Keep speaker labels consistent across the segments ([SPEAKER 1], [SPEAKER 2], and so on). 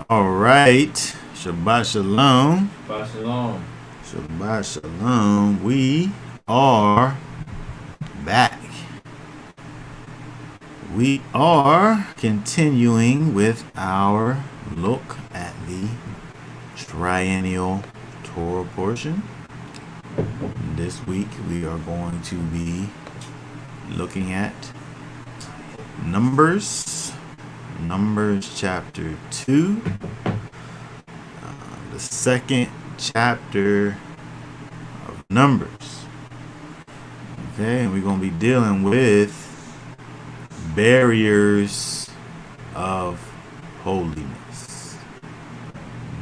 [SPEAKER 1] All right. Shabbat shalom.
[SPEAKER 2] Shabbat shalom.
[SPEAKER 1] Shabbat shalom. We are back. We are continuing with our look at the triennial Torah portion. This week we are going to be looking at Numbers chapter 2, the second chapter of Numbers. Okay, and we're going to be dealing with barriers of holiness.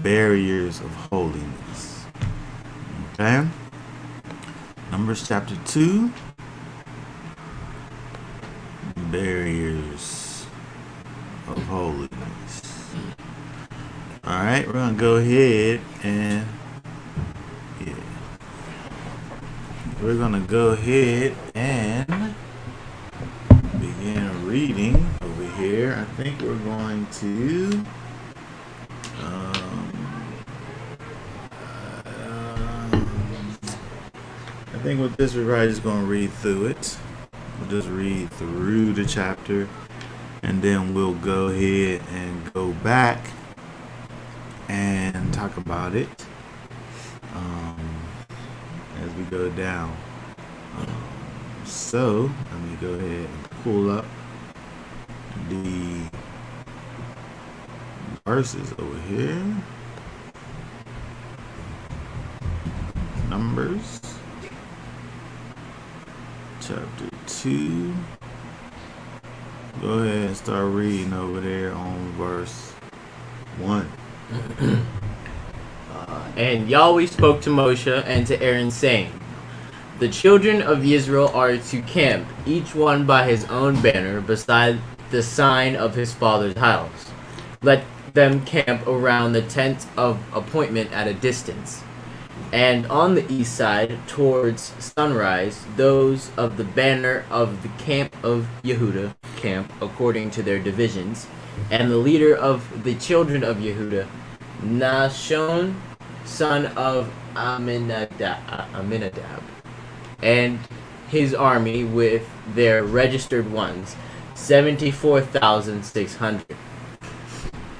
[SPEAKER 1] Barriers of holiness. Okay, Numbers chapter 2, barriers of holiness. All right, we're gonna go ahead and begin reading over here. I think we're going to I think with this we're probably just gonna read through it. We'll just read through the chapter, and then we'll go ahead and go back and talk about it as we go down. So let me go ahead and pull up the verses over here. Numbers chapter 2. Go ahead and start reading over there on verse 1.
[SPEAKER 2] And Yahweh spoke to Moshe and to Aaron, saying, The children of Israel are to camp, each one by his own banner, beside the sign of his father's house. Let them camp around the tent of appointment at a distance. And on the east side, towards sunrise, those of the banner of the camp of Yehuda camp according to their divisions. And the leader of the children of Yehuda, Nashon, son of Aminadab, and his army with their registered ones, 74,600.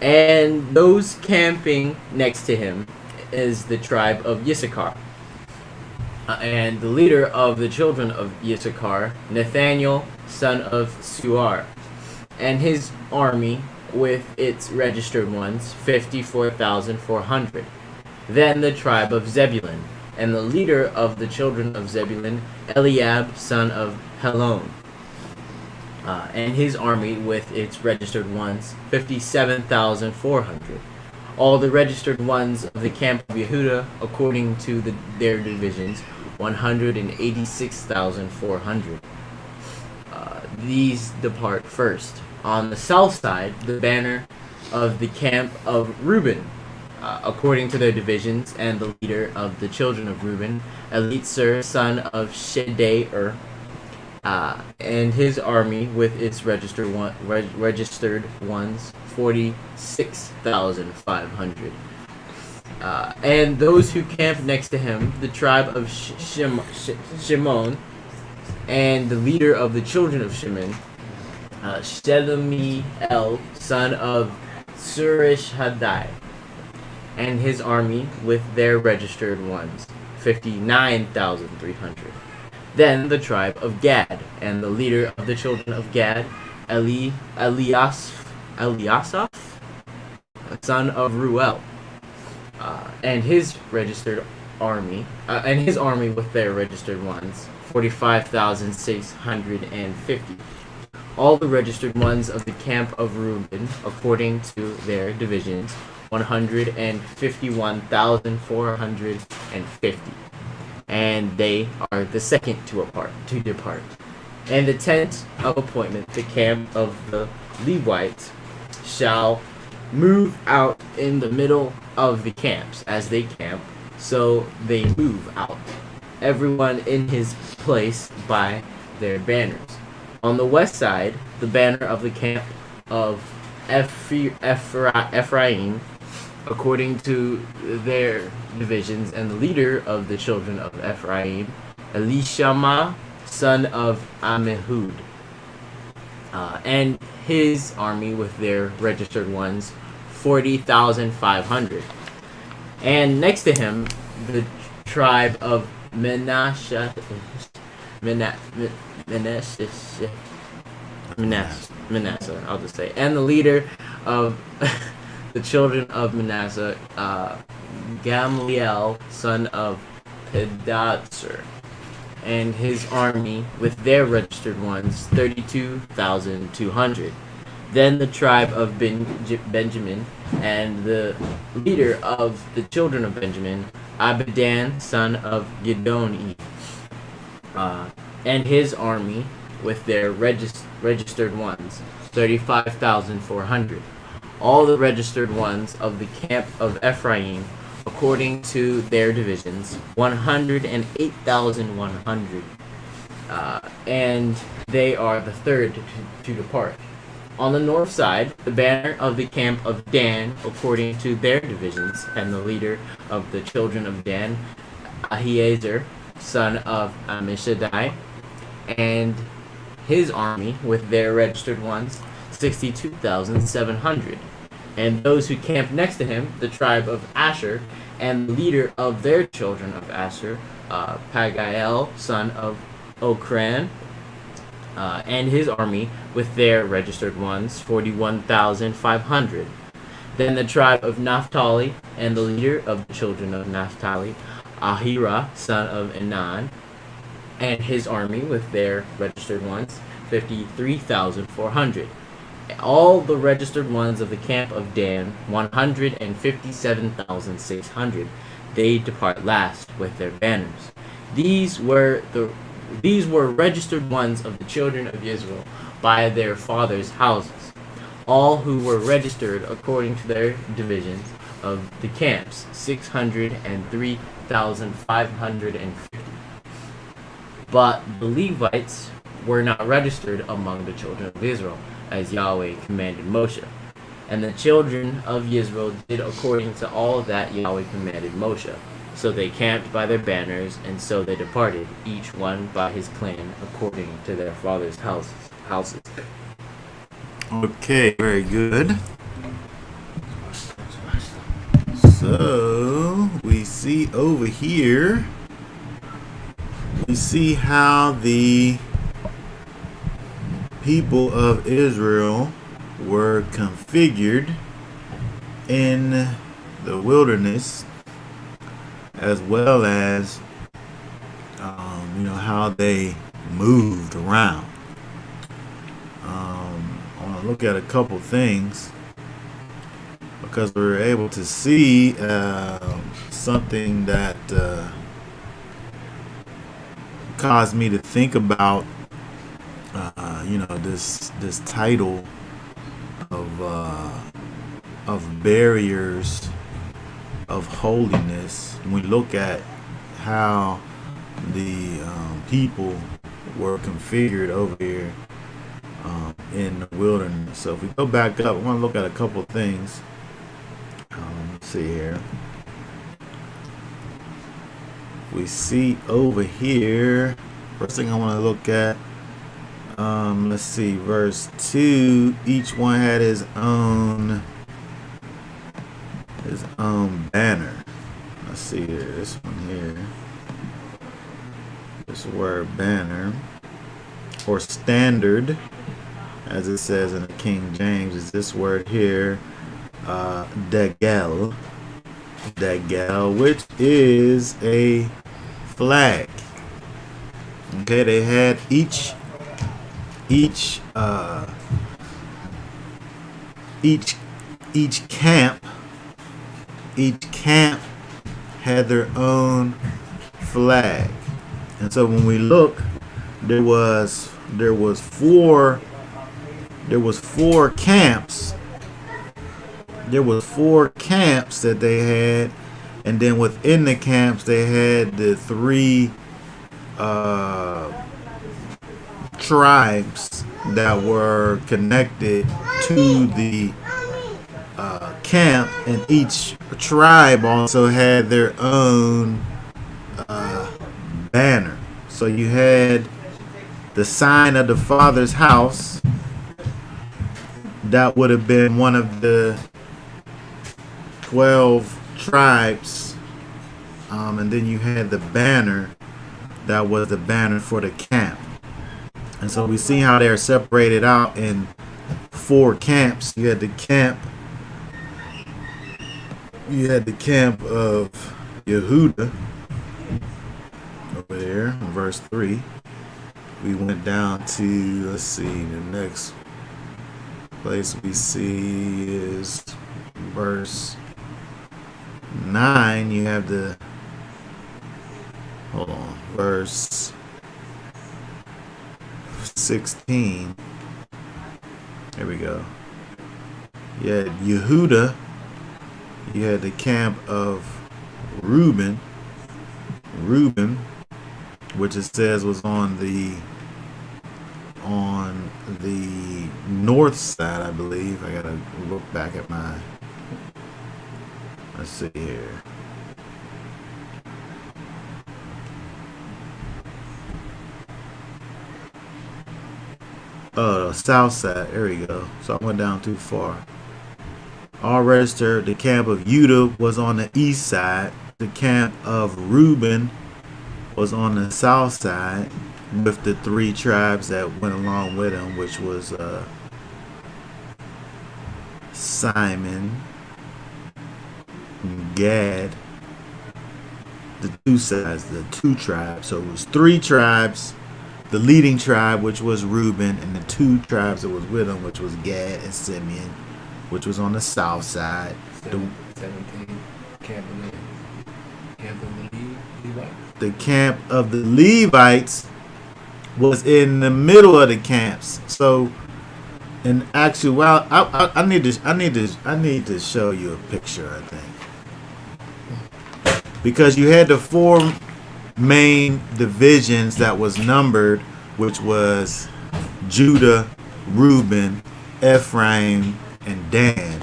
[SPEAKER 2] And those camping next to him is the tribe of Issachar. And the leader of the children of Issachar, Nathaniel, son of Suar, and his army with its registered ones, 54,400. Then the tribe of Zebulun, and the leader of the children of Zebulun, Eliab, son of Helon, and his army with its registered ones, 57,400. All the registered ones of the camp of Yehuda, according to their divisions, 186,400. These depart first. On the south side, the banner of the camp of Reuben, according to their divisions, and the leader of the children of Reuben, Elitzur, son of Shedeir, and his army with its registered ones, 46,500. And those who camped next to him, the tribe of Shimon, and the leader of the children of Shimon, Shelemiel, son of Surishadai, and his army with their registered ones, 59,300. Then the tribe of Gad, and the leader of the children of Gad, Eliasaph, son of Ruel, and his army with their registered ones, 45,650. All the registered ones of the camp of Reuben, according to their divisions, 151,450. And they are the second to depart. And the tent of appointment, the camp of the Levites, shall move out in the middle of the camps as they camp, so they move out, everyone in his place by their banners. On the west side, the banner of the camp of Ephraim according to their divisions, and the leader of the children of Ephraim, Elishama, son of Amihud, and his army with their registered ones, 40,500. And next to him, the tribe of Manasseh, I'll just say, and the leader of the children of Manasseh, Gamliel, son of Pedazur, and his army with their registered ones, 32,200. Then the tribe of Benjamin, and the leader of the children of Benjamin, Abidan, son of Gidoni, and his army with their registered ones, 35,400. All the registered ones of the camp of Ephraim, according to their divisions, 108,100. And they are the third to depart. On the north side, the banner of the camp of Dan, according to their divisions, and the leader of the children of Dan, Ahiezer, son of Ammishaddai, and his army with their registered ones, 62,700. And those who camped next to him, the tribe of Asher, and the leader of their children of Asher, Pagael, son of Okran, and his army with their registered ones, 41,500. Then the tribe of Naphtali, and the leader of the children of Naphtali, Ahira, son of Enan, and his army with their registered ones, 53,400. All the registered ones of the camp of Dan, 157,600. They depart last with their banners. These were registered ones of the children of Israel by their fathers' houses, all who were registered according to their divisions of the camps, 603,550. But the Levites were not registered among the children of Israel, as Yahweh commanded Moshe. And the children of Israel did according to all that Yahweh commanded Moshe. So they camped by their banners, and so they departed, each one by his clan, according to their fathers' houses.
[SPEAKER 1] Okay, very good. So we see over here, we see how the people of Israel were configured in the wilderness, as well as how they moved around. I want to look at a couple things because we were able to see something that caused me to think about this title of barriers of holiness. When we look at how the people were configured over here in the wilderness. So if we go back up, I want to look at a couple things. Let's see here. We see over here, first thing I want to look at, let's see, verse 2, each one had his own banner. Let's see here, this one here, this word banner, or standard, as it says in the King James, is this word here, degel, which is a flag. Okay, they had each camp had their own flag. And so when we look, there was four camps. There was four camps that they had, and then within the camps they had the three tribes that were connected to the camp, and each tribe also had their own banner. So you had the sign of the Father's house. That would have been one of the 12 tribes. And then you had the banner. That was the banner for the camp. And so we see how they're separated out in 4 camps. You had the camp of Yehuda over there in verse 3. We went down to, let's see, the next place we see is verse 9. You have the, hold on, verse 16. There we go. You had Yehuda. You had the camp of Reuben, which it says was on the north side, I believe. I gotta look back at my. Let's see here. Oh, the south side. There we go. So I went down too far. All registered. The camp of Judah was on the east side. The camp of Reuben was on the south side, with the 3 tribes that went along with him, which was Simon, Gad. The 2 sides, the 2 tribes. So it was 3 tribes. The leading tribe, which was Reuben, and the 2 tribes that was with him, which was Gad and Simeon, which was on the south side.
[SPEAKER 3] 17, camp of the Levites.
[SPEAKER 1] The camp of the Levites was in the middle of the camps. So, in actuality, I need to show you a picture. I think because you had the 4 main divisions that was numbered, which was Judah, Reuben, Ephraim, and Dan.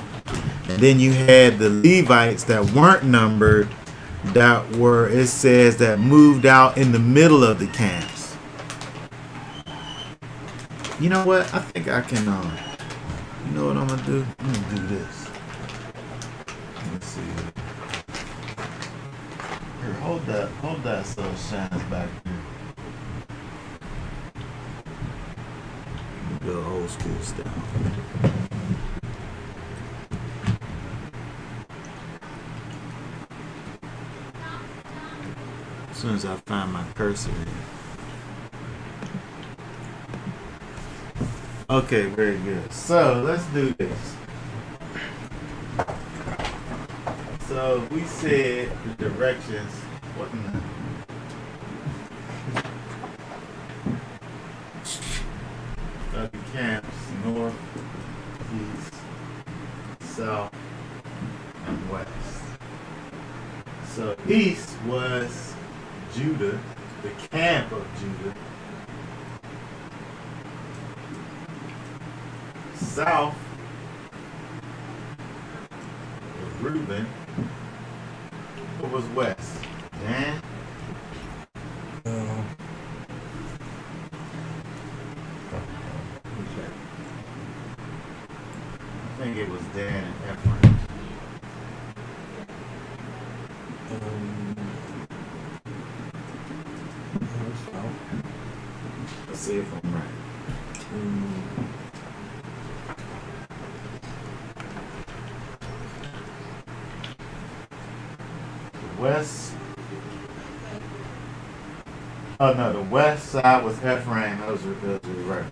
[SPEAKER 1] And then you had the Levites that weren't numbered, that were, it says, that moved out in the middle of the camps. You know what? I think I can, you know what I'm gonna do? I'm gonna do this. Let's see. Here, hold that so it shines back here. Go old school style. As soon as I find my cursor here. Okay, very good. So let's do this. So we said the directions. What in the? The camps north, east, south, and west. So east was Judah, the camp of Judah. South was Reuben. What was west? Dan? I think it was Dan and Ephraim. Let's see if I'm right. The west. Oh no, the west side was Ephraim. Those were right.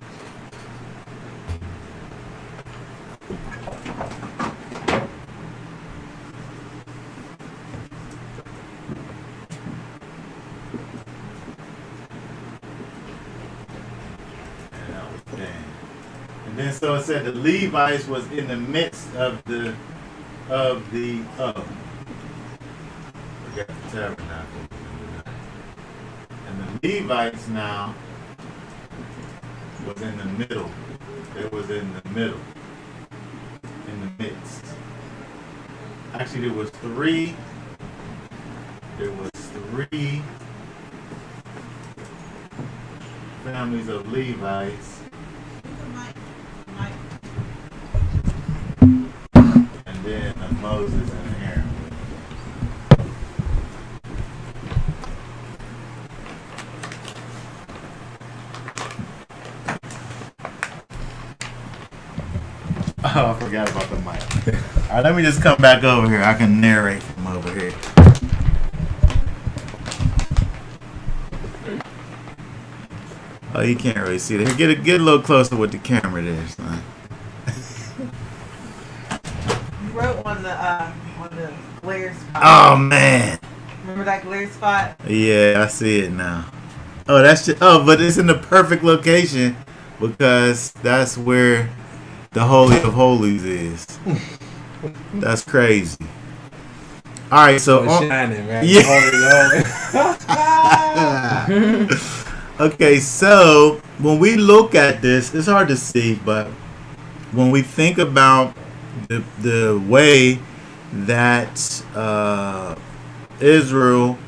[SPEAKER 1] And then so it said the Levites was in the midst of the forgot the tabernacle. And the Levites now was in the middle. It was in the middle. In the midst. Actually, there was three. There was three families of Levites, and then Moses and Aaron. Oh, I forgot about the mic. All right, let me just come back over here. I can narrate from over here. Oh, you can't really see it. Get a little closer with the camera there, son.
[SPEAKER 4] You wrote on the glare spot.
[SPEAKER 1] Oh man.
[SPEAKER 4] Remember that glare spot?
[SPEAKER 1] Yeah, I see it now. Oh, that's just, but it's in the perfect location because that's where the Holy of Holies is. That's crazy. All right, so
[SPEAKER 3] shining, right?
[SPEAKER 1] Yeah. Okay, so when we look at this, it's hard to see, but when we think about the way that Israel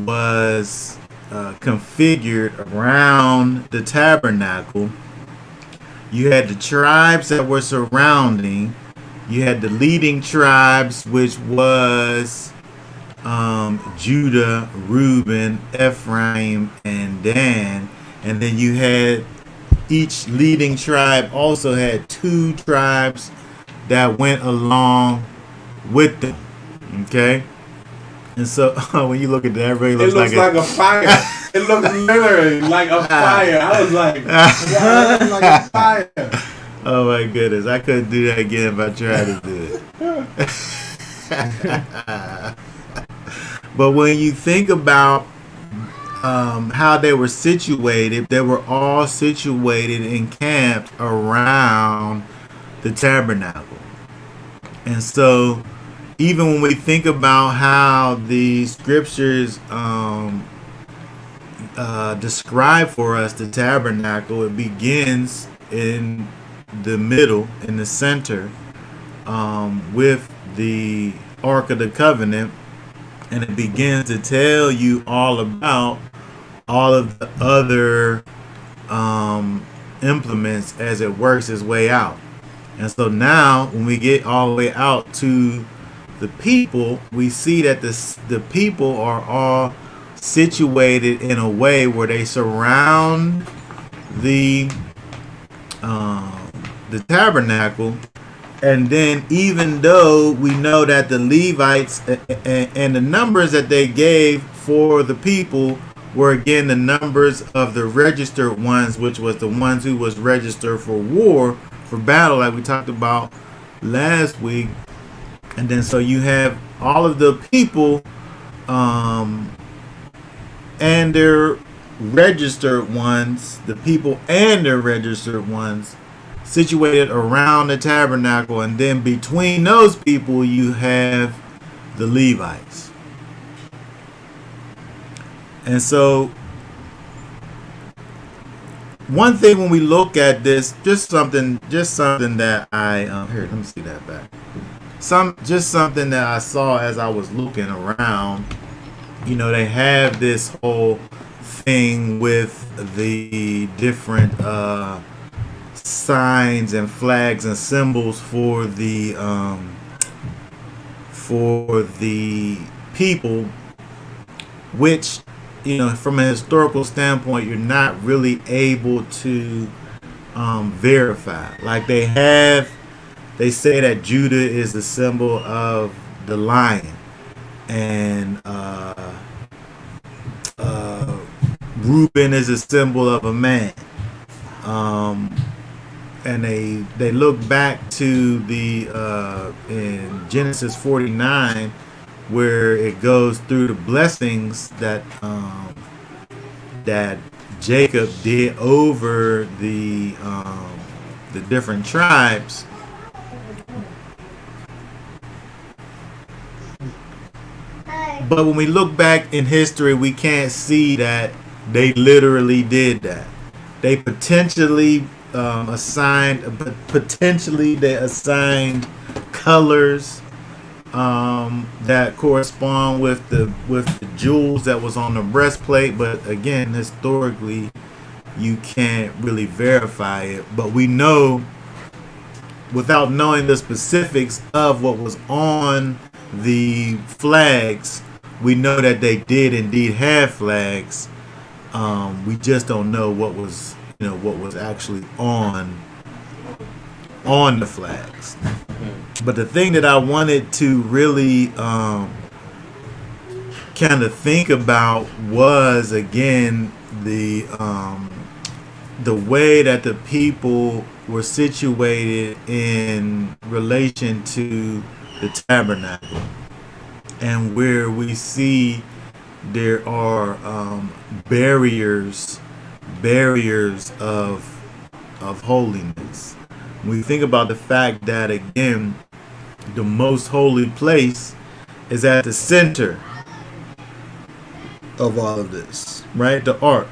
[SPEAKER 1] was configured around the tabernacle, you had the tribes that were surrounding. You had the leading tribes, which was Judah, Reuben, Ephraim, and Dan. And then you had each leading tribe also had two tribes that went along with them. Okay? And so when you look at that, it really looks
[SPEAKER 3] like a fire. It looks literally like a fire. I was like, wow, it looks like a fire.
[SPEAKER 1] Oh my goodness, I couldn't do that again if I tried to do it. But when you think about how they were situated, they were all situated and camped around the tabernacle. And so even when we think about how the scriptures describe for us the tabernacle, it begins in the middle, in the center, with the Ark of the Covenant, and it begins to tell you all about all of the other implements as it works its way out. And so now when we get all the way out to the people, we see that the people are all situated in a way where they surround the tabernacle. And then even though we know that the Levites and the numbers that they gave for the people were again the numbers of the registered ones, which was the ones who was registered for war, for battle, like we talked about last week. And then so you have all of the people and their registered ones, the people and their registered ones, situated around the tabernacle, and then between those people you have the Levites. And so one thing when we look at this, just something that I here, let me see that back. Something that I saw as I was looking around. You know, they have this whole thing with the different signs and flags and symbols for the people, which, you know, from a historical standpoint, you're not really able to verify. Like they say that Judah is the symbol of the lion, and Reuben is a symbol of a man. And they look back to the in Genesis 49, where it goes through the blessings that that Jacob did over the different tribes. But when we look back in history, we can't see that they literally did that. They potentially assigned colors that correspond with the jewels that was on the breastplate, but again, historically, you can't really verify it. But we know, without knowing the specifics of what was on the flags, we know that they did indeed have flags. We just don't know what was actually on the flags. But the thing that I wanted to really kind of think about was, again, the way that the people were situated in relation to the tabernacle, and where we see there are barriers of holiness. We think about the fact that, again, the most holy place is at the center of all of this, right? The Ark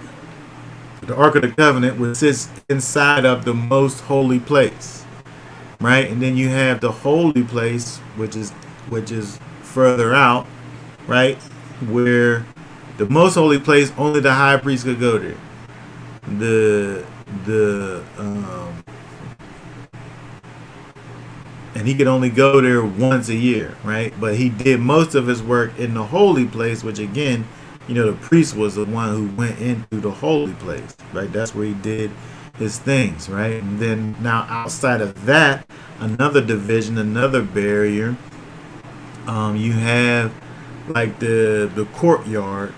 [SPEAKER 1] of the Covenant, which sits inside of the most holy place, right? And then you have the holy place, which is further out, right? Where the most holy place, only the high priest could go there. And he could only go there once a year, right? But he did most of his work in the holy place, which, again, the priest was the one who went into the holy place, right? That's where he did his things, right? And then now, outside of that, another division, another barrier, you have like the courtyard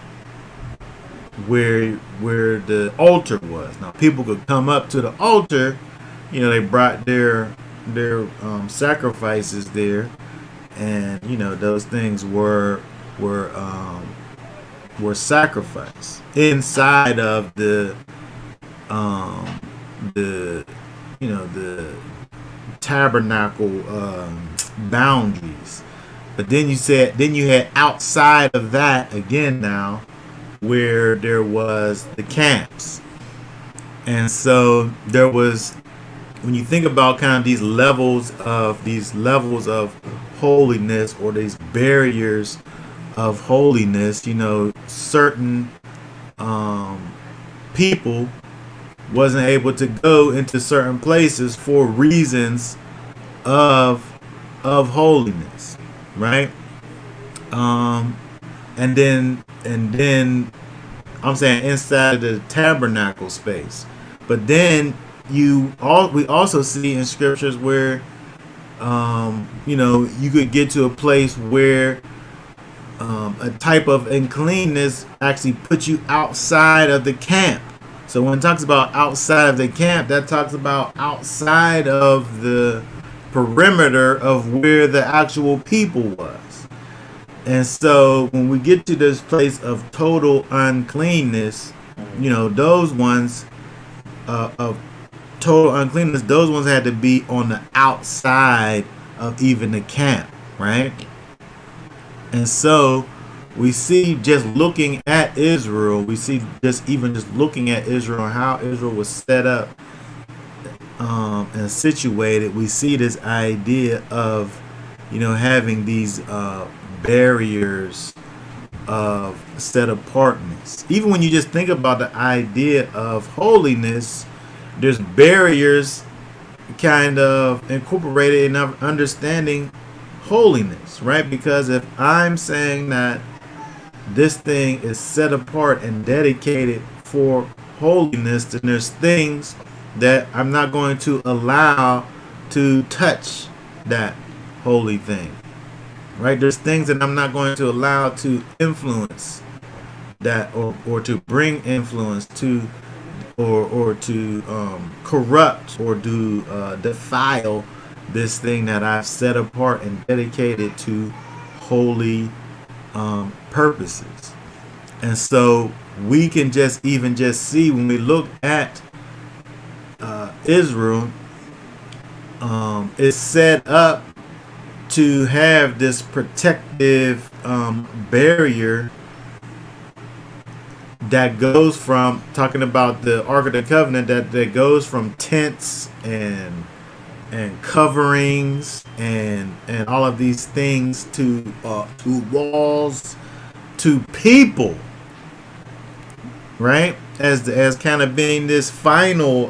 [SPEAKER 1] where the altar was. Now, people could come up to the altar. They brought their sacrifices there, and those things were sacrificed inside of the tabernacle boundaries. But then you had outside of that, again, now, where there was the camps. And so there was, when you think about kind of these levels of holiness, or these barriers of holiness, certain people wasn't able to go into certain places for reasons of holiness, right? And then I'm saying inside of the tabernacle space. But then we also see in scriptures where you could get to a place where a type of uncleanness actually puts you outside of the camp. So when it talks about outside of the camp, that talks about outside of the perimeter of where the actual people was. And so when we get to this place of total uncleanness, those ones of total uncleanness, those ones had to be on the outside of even the camp, right? And so we see, just looking at Israel, just looking at Israel, how Israel was set up and situated, we see this idea of having these barriers of set apartness. Even when you just think about the idea of holiness, there's barriers kind of incorporated in understanding holiness, right? Because if I'm saying that this thing is set apart and dedicated for holiness, then there's things that I'm not going to allow to touch that holy thing, right? There's things that I'm not going to allow to influence that, or to bring influence to, or to corrupt, or to defile this thing that I've set apart and dedicated to holy purposes. And so we can just see, when we look at Israel, it's set up to have this protective barrier that goes from, talking about the Ark of the Covenant, that goes from tents and and coverings and all of these things to walls, to people, right? As kind of being this final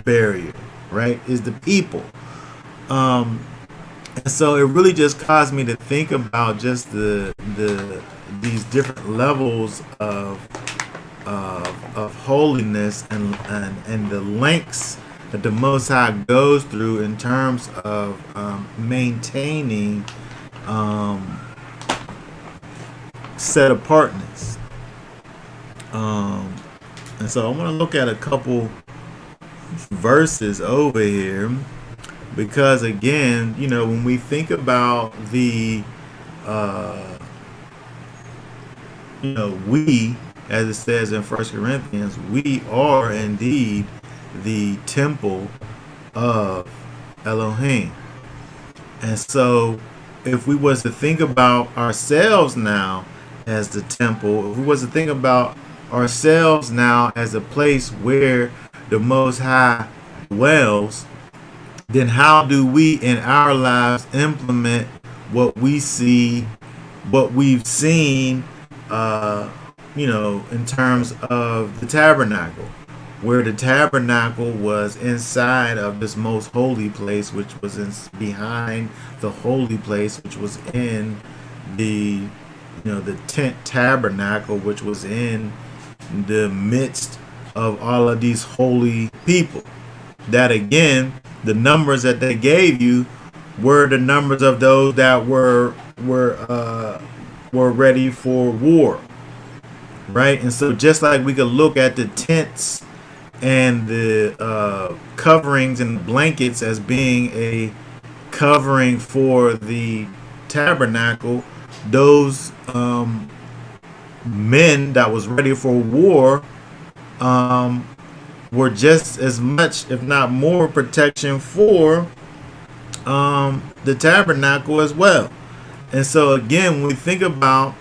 [SPEAKER 1] barrier, right? Is the people. And so it really just caused me to think about just these different levels of holiness and the lengths that the Most High goes through in terms of maintaining set apartness. And so I want to look at a couple verses over here, because again, when we think about the we, as it says in 1 Corinthians, we are indeed the temple of Elohim. And so if we was to think about ourselves now as the temple, if we was to think about ourselves now as a place where the Most High dwells, then how do we in our lives implement what we see, what we've seen, in terms of the tabernacle, where the tabernacle was inside of this most holy place, which was behind the holy place, which was in the tent tabernacle, which was in the midst of all of these holy people. That again, the numbers that they gave you were the numbers of those that were ready for war, right? And so just like we could look at the tents and the coverings and blankets as being a covering for the tabernacle, those men that was ready for war were just as much, if not more, protection for the tabernacle as well. And so again, when we think about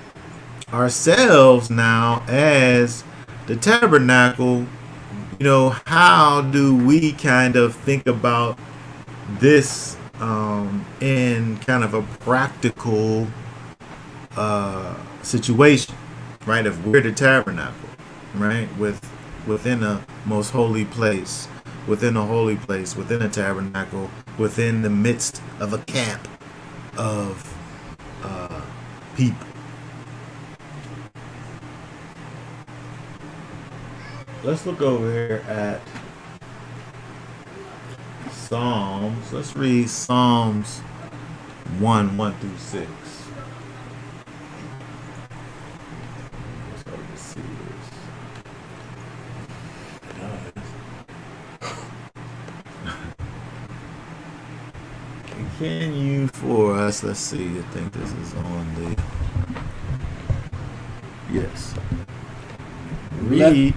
[SPEAKER 1] ourselves now as the tabernacle, how do we kind of think about this in kind of a practical situation, right? If we're the tabernacle, right, within a most holy place, within a holy place, within a tabernacle, within the midst of a camp of people. Let's look over here at Psalms. Let's read Psalms 1 through 6. Let's see this. Can you for us? Let's see. I think this is on the. Yes. Read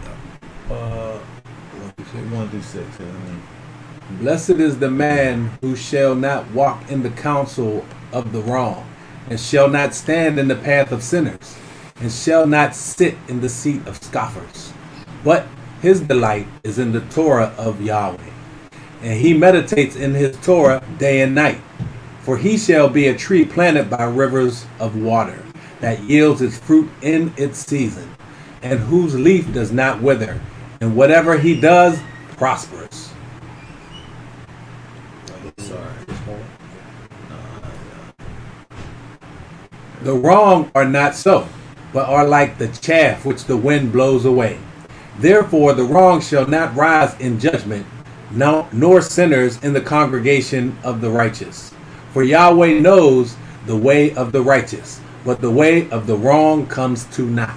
[SPEAKER 1] 1 through 6.
[SPEAKER 3] Blessed is the man who shall not walk in the counsel of the wrong, and shall not stand in the path of sinners, and shall not sit in the seat of scoffers. But his delight is in the Torah of Yahweh, and he meditates in his Torah day and night. For he shall be a tree planted by rivers of water, that yields its fruit in its season, and whose leaf does not wither, and whatever he does prospers. The wrong are not so, but are like the chaff which the wind blows away. Therefore the wrong shall not rise in judgment, nor sinners in the congregation of the righteous. For Yahweh knows the way of the righteous, but the way of the wrong comes to naught.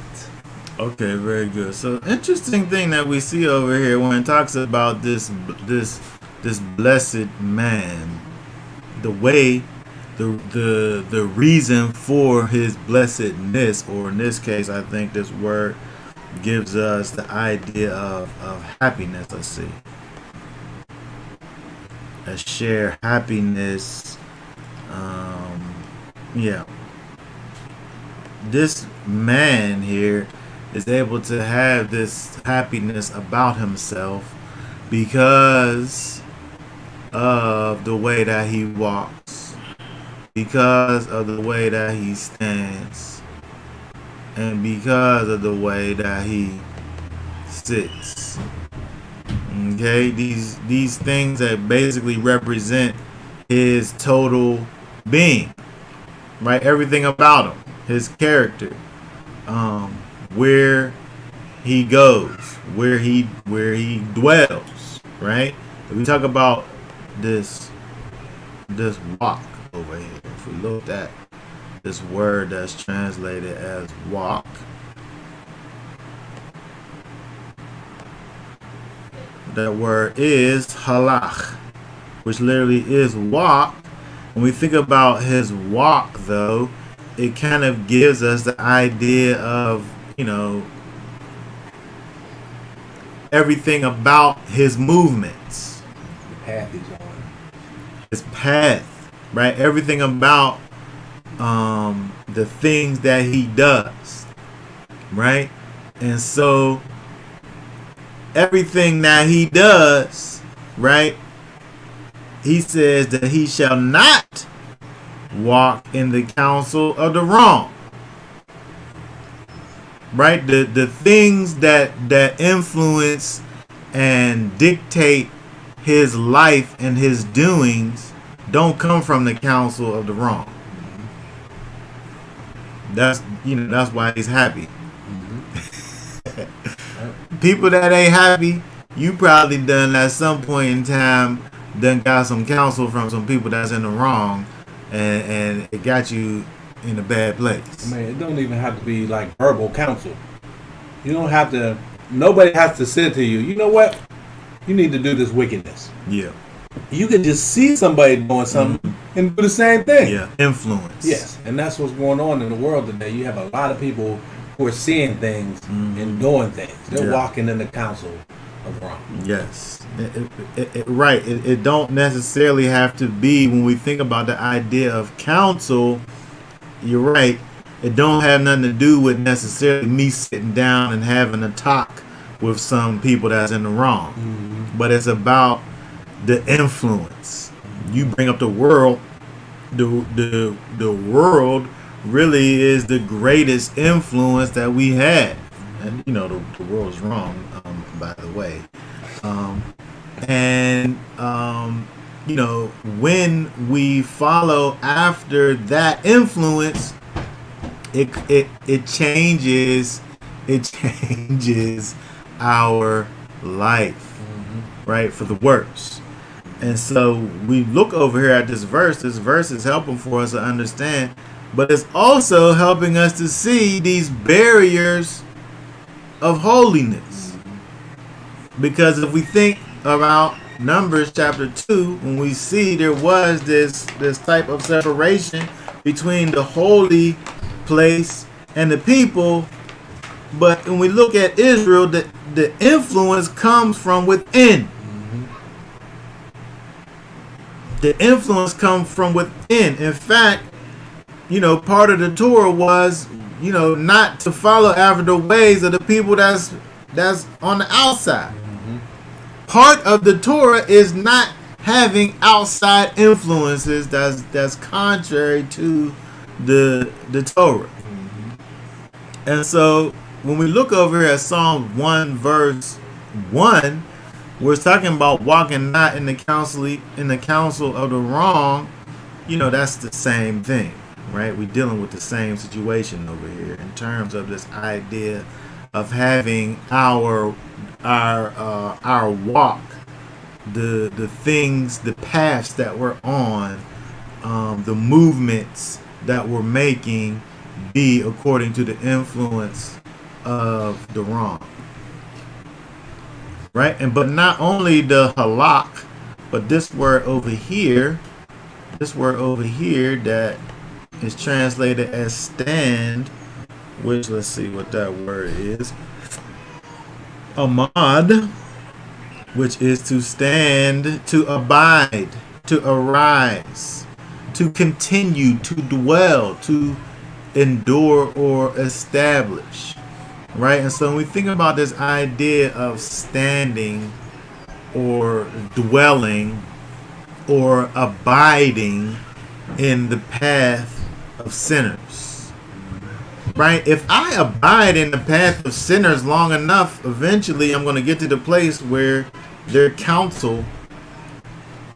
[SPEAKER 1] Okay, very good. So interesting thing that we see over here when it talks about this blessed man, the way, the reason for his blessedness, or in this case, I think this word gives us the idea of happiness. Let's see. A shared happiness. This man here is able to have this happiness about himself because of the way that he walks, because of the way that he stands, and because of the way that he sits. Okay, these things that basically represent his total being, right? Everything about him, his character, where he goes, where he dwells, right? If we talk about this walk over here, if we look at this word that's translated as walk, that word is halach, which literally is walk. When we think about his walk, though, it kind of gives us the idea of, everything about his movements.
[SPEAKER 3] The path he's on.
[SPEAKER 1] His path, right? Everything about the things that he does, right? And so everything that he does, right? He says that he shall not walk in the counsel of the wrong. Right? The things that influence and dictate his life and his doings don't come from the counsel of the wrong. That's why he's happy. People that ain't happy, you probably done at some point in time done got some counsel from some people that's in the wrong, and it got you in a bad place.
[SPEAKER 3] Man, it don't even have to be like verbal counsel. You don't have to. Nobody has to say to you, you know what? You need to do this wickedness.
[SPEAKER 1] Yeah.
[SPEAKER 3] You can just see somebody doing something and do the same thing.
[SPEAKER 1] Yeah. Influence.
[SPEAKER 3] Yes, and that's what's going on in the world today. You have a lot of people who are seeing things and doing things. They're walking in the counsel of wrong.
[SPEAKER 1] Yes. Right. It don't necessarily have to be, when we think about the idea of counsel, you're right. It don't have nothing to do with necessarily me sitting down and having a talk with some people that's in the wrong. But it's about the influence. You bring up the world. The world really is the greatest influence that we have. And the world is wrong, by the way. When we follow after that influence, it changes our life, right, for the worse. And so we look over here at this verse. This verse is helping for us to understand, but it's also helping us to see these barriers of holiness. Because if we think about Numbers chapter 2, when we see there was this type of separation between the holy place and the people, but when we look at Israel, the influence comes from within. The influence comes from within. In fact, part of the Torah was, not to follow after the ways of the people that's on the outside. Part of the Torah is not having outside influences that's contrary to the Torah. And so when we look over here at Psalm 1 verse 1, we're talking about walking not in the counsel of the wrong. That's the same thing, right? We're dealing with the same situation over here in terms of this idea of having our walk, the things, the paths that we're on, the movements that we're making be according to the influence of the wrong. Right? But not only the halak, but this word over here that is translated as stand, which, let's see what that word is. Amad, which is to stand, to abide, to arise, to continue, to dwell, to endure or establish. Right? And so when we think about this idea of standing or dwelling or abiding in the path of sinners. Right? If I abide in the path of sinners long enough, eventually I'm going to get to the place where their counsel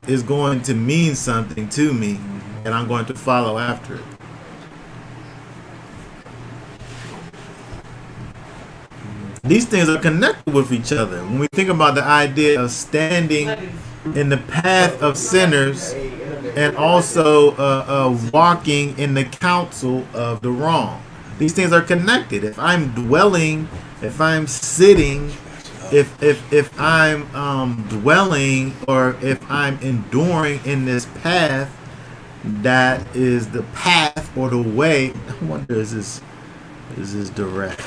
[SPEAKER 1] is going to mean something to me, and I'm going to follow after it. These things are connected with each other. When we think about the idea of standing in the path of sinners and also walking in the counsel of the wrong. These things are connected. If I'm dwelling, if I'm sitting, if I'm dwelling, or if I'm enduring in this path, that is the path or the way. I wonder, is this direct?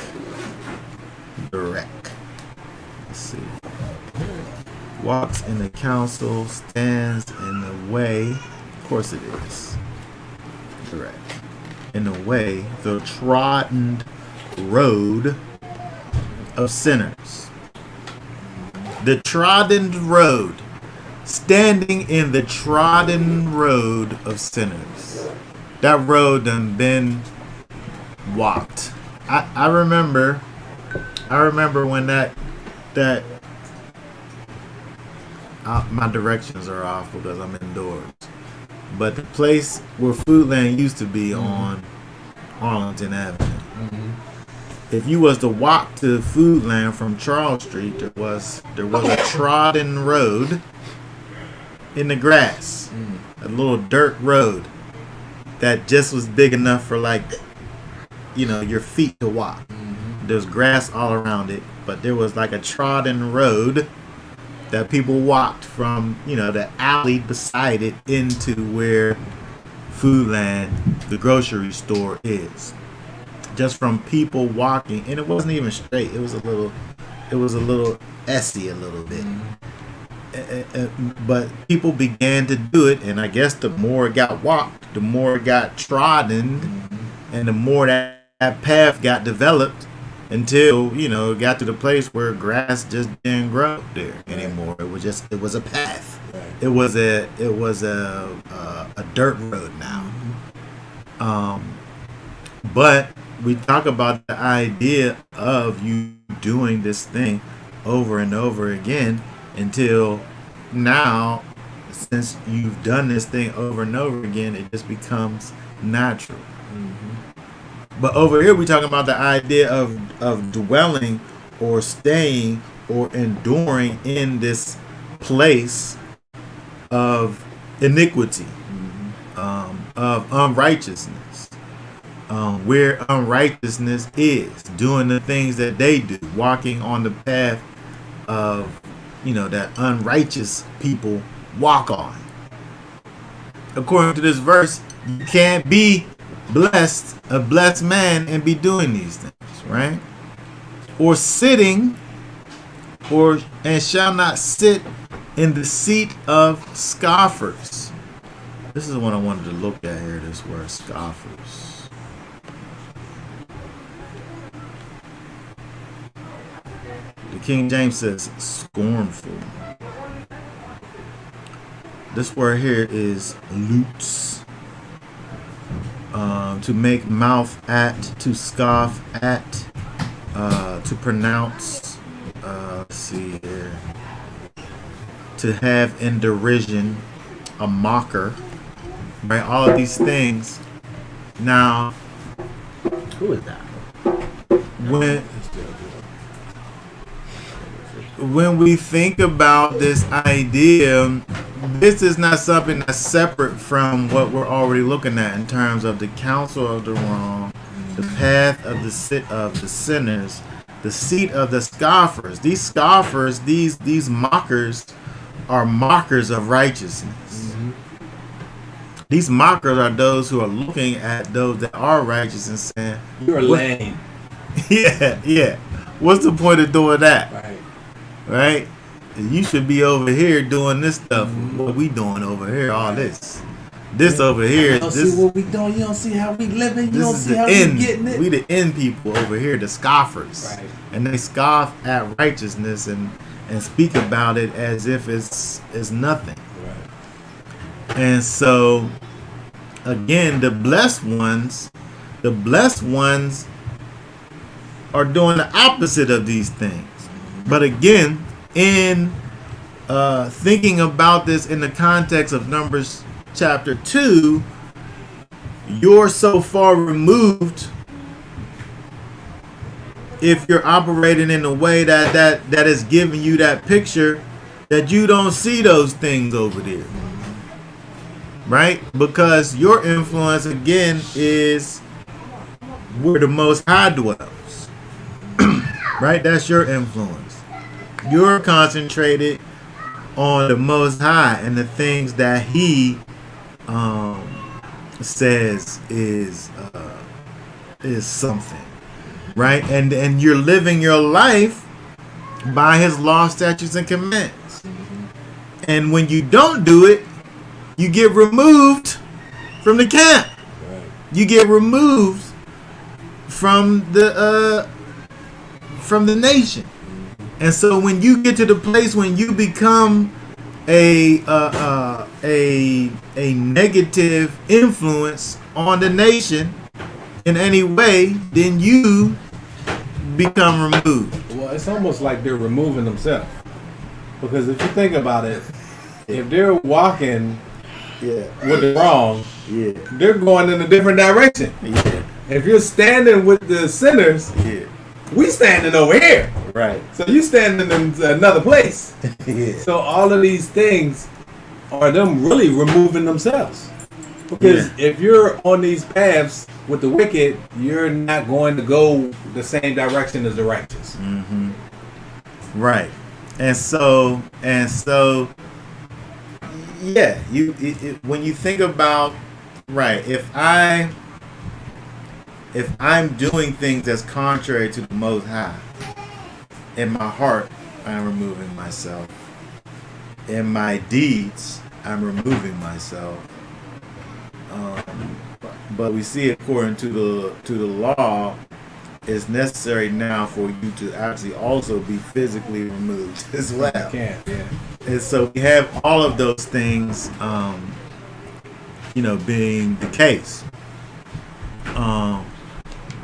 [SPEAKER 1] Direct. Let's see. Walks in the counsel, stands in the way. Of course it is. Direct. In the way, the trodden road of sinners. The trodden road. Standing in the trodden road of sinners. That road done been walked. I remember when that my directions are off because I'm indoors. But the place where Foodland used to be on Arlington Avenue. If you was to walk to Foodland from Charles Street, there was a trodden road in the grass, a little dirt road that just was big enough for your feet to walk. There's grass all around it, but there was like a trodden road that people walked from, the alley beside it into where Foodland, the grocery store, is. Just from people walking, and it wasn't even straight. It was a little essy a little bit. But people began to do it, and I guess the more it got walked, the more it got trodden, and the more that path got developed, until it got to the place where grass just didn't grow there anymore. It was a path. It was a dirt road now. But we talk about the idea of you doing this thing over and over again until now. Since you've done this thing over and over again, it just becomes natural. But over here, we're talking about the idea of dwelling or staying or enduring in this place of iniquity, of unrighteousness, where unrighteousness is, doing the things that they do, walking on the path of, that unrighteous people walk on. According to this verse, you can't be a blessed man, and be doing these things, right? Or sitting, and shall not sit in the seat of scoffers. This is what I wanted to look at here, this word scoffers. The King James says scornful. This word here is lutes. To make mouth at, to scoff at, to pronounce, let's see here, to have in derision, a mocker, right? All of these things. Now,
[SPEAKER 2] Who is that?
[SPEAKER 1] When we think about this idea, this is not something that's separate from what we're already looking at in terms of the counsel of the wrong, the path of the sinners, the seat of the scoffers. These scoffers, these mockers, are mockers of righteousness. These mockers are those who are looking at those that are righteous and saying,
[SPEAKER 3] "You're lame."
[SPEAKER 1] Yeah. What's the point of doing that? Right? You should be over here doing this stuff. What we doing over here? All this over here.
[SPEAKER 3] You don't see what we doing. You don't see how we living. You don't see how we getting it.
[SPEAKER 1] We the end people over here, the scoffers,
[SPEAKER 3] Right.
[SPEAKER 1] and they scoff at righteousness, and and speak about it as if it's nothing.
[SPEAKER 3] Right.
[SPEAKER 1] And so again, the blessed ones are doing the opposite of these things. But again, in thinking about this in the context of Numbers chapter 2, you're so far removed if you're operating in a way that is giving you that picture that you don't see those things over there. Right? Because your influence again is where the Most High dwells. Right? That's your influence. You're concentrated on the Most High and the things that He says is something, right? And you're living your life by His law, statutes, and commands. And when you don't do it, you get removed from the camp.
[SPEAKER 3] Right.
[SPEAKER 1] You get removed from the nation. And so when you get to the place when you become a negative influence on the nation in any way, then you become removed.
[SPEAKER 3] Well, it's almost like they're removing themselves. Because if you think about it, if they're walking with the wrong, they're going in a different direction. If you're standing with the sinners, we standing over here.
[SPEAKER 1] Right.
[SPEAKER 3] So you standing in another place. So all of these things are them really removing themselves. Because if you're on these paths with the wicked, you're not going to go the same direction as the righteous.
[SPEAKER 1] Mm-hmm. Right. And so yeah, when you think about, right, if I'm doing things that's contrary to the Most High, in my heart, I'm removing myself. In my deeds, I'm removing myself. But we see, according to the law, it's necessary now for you to actually also be physically removed as well.
[SPEAKER 3] I can't,
[SPEAKER 1] And so we have all of those things, being the case.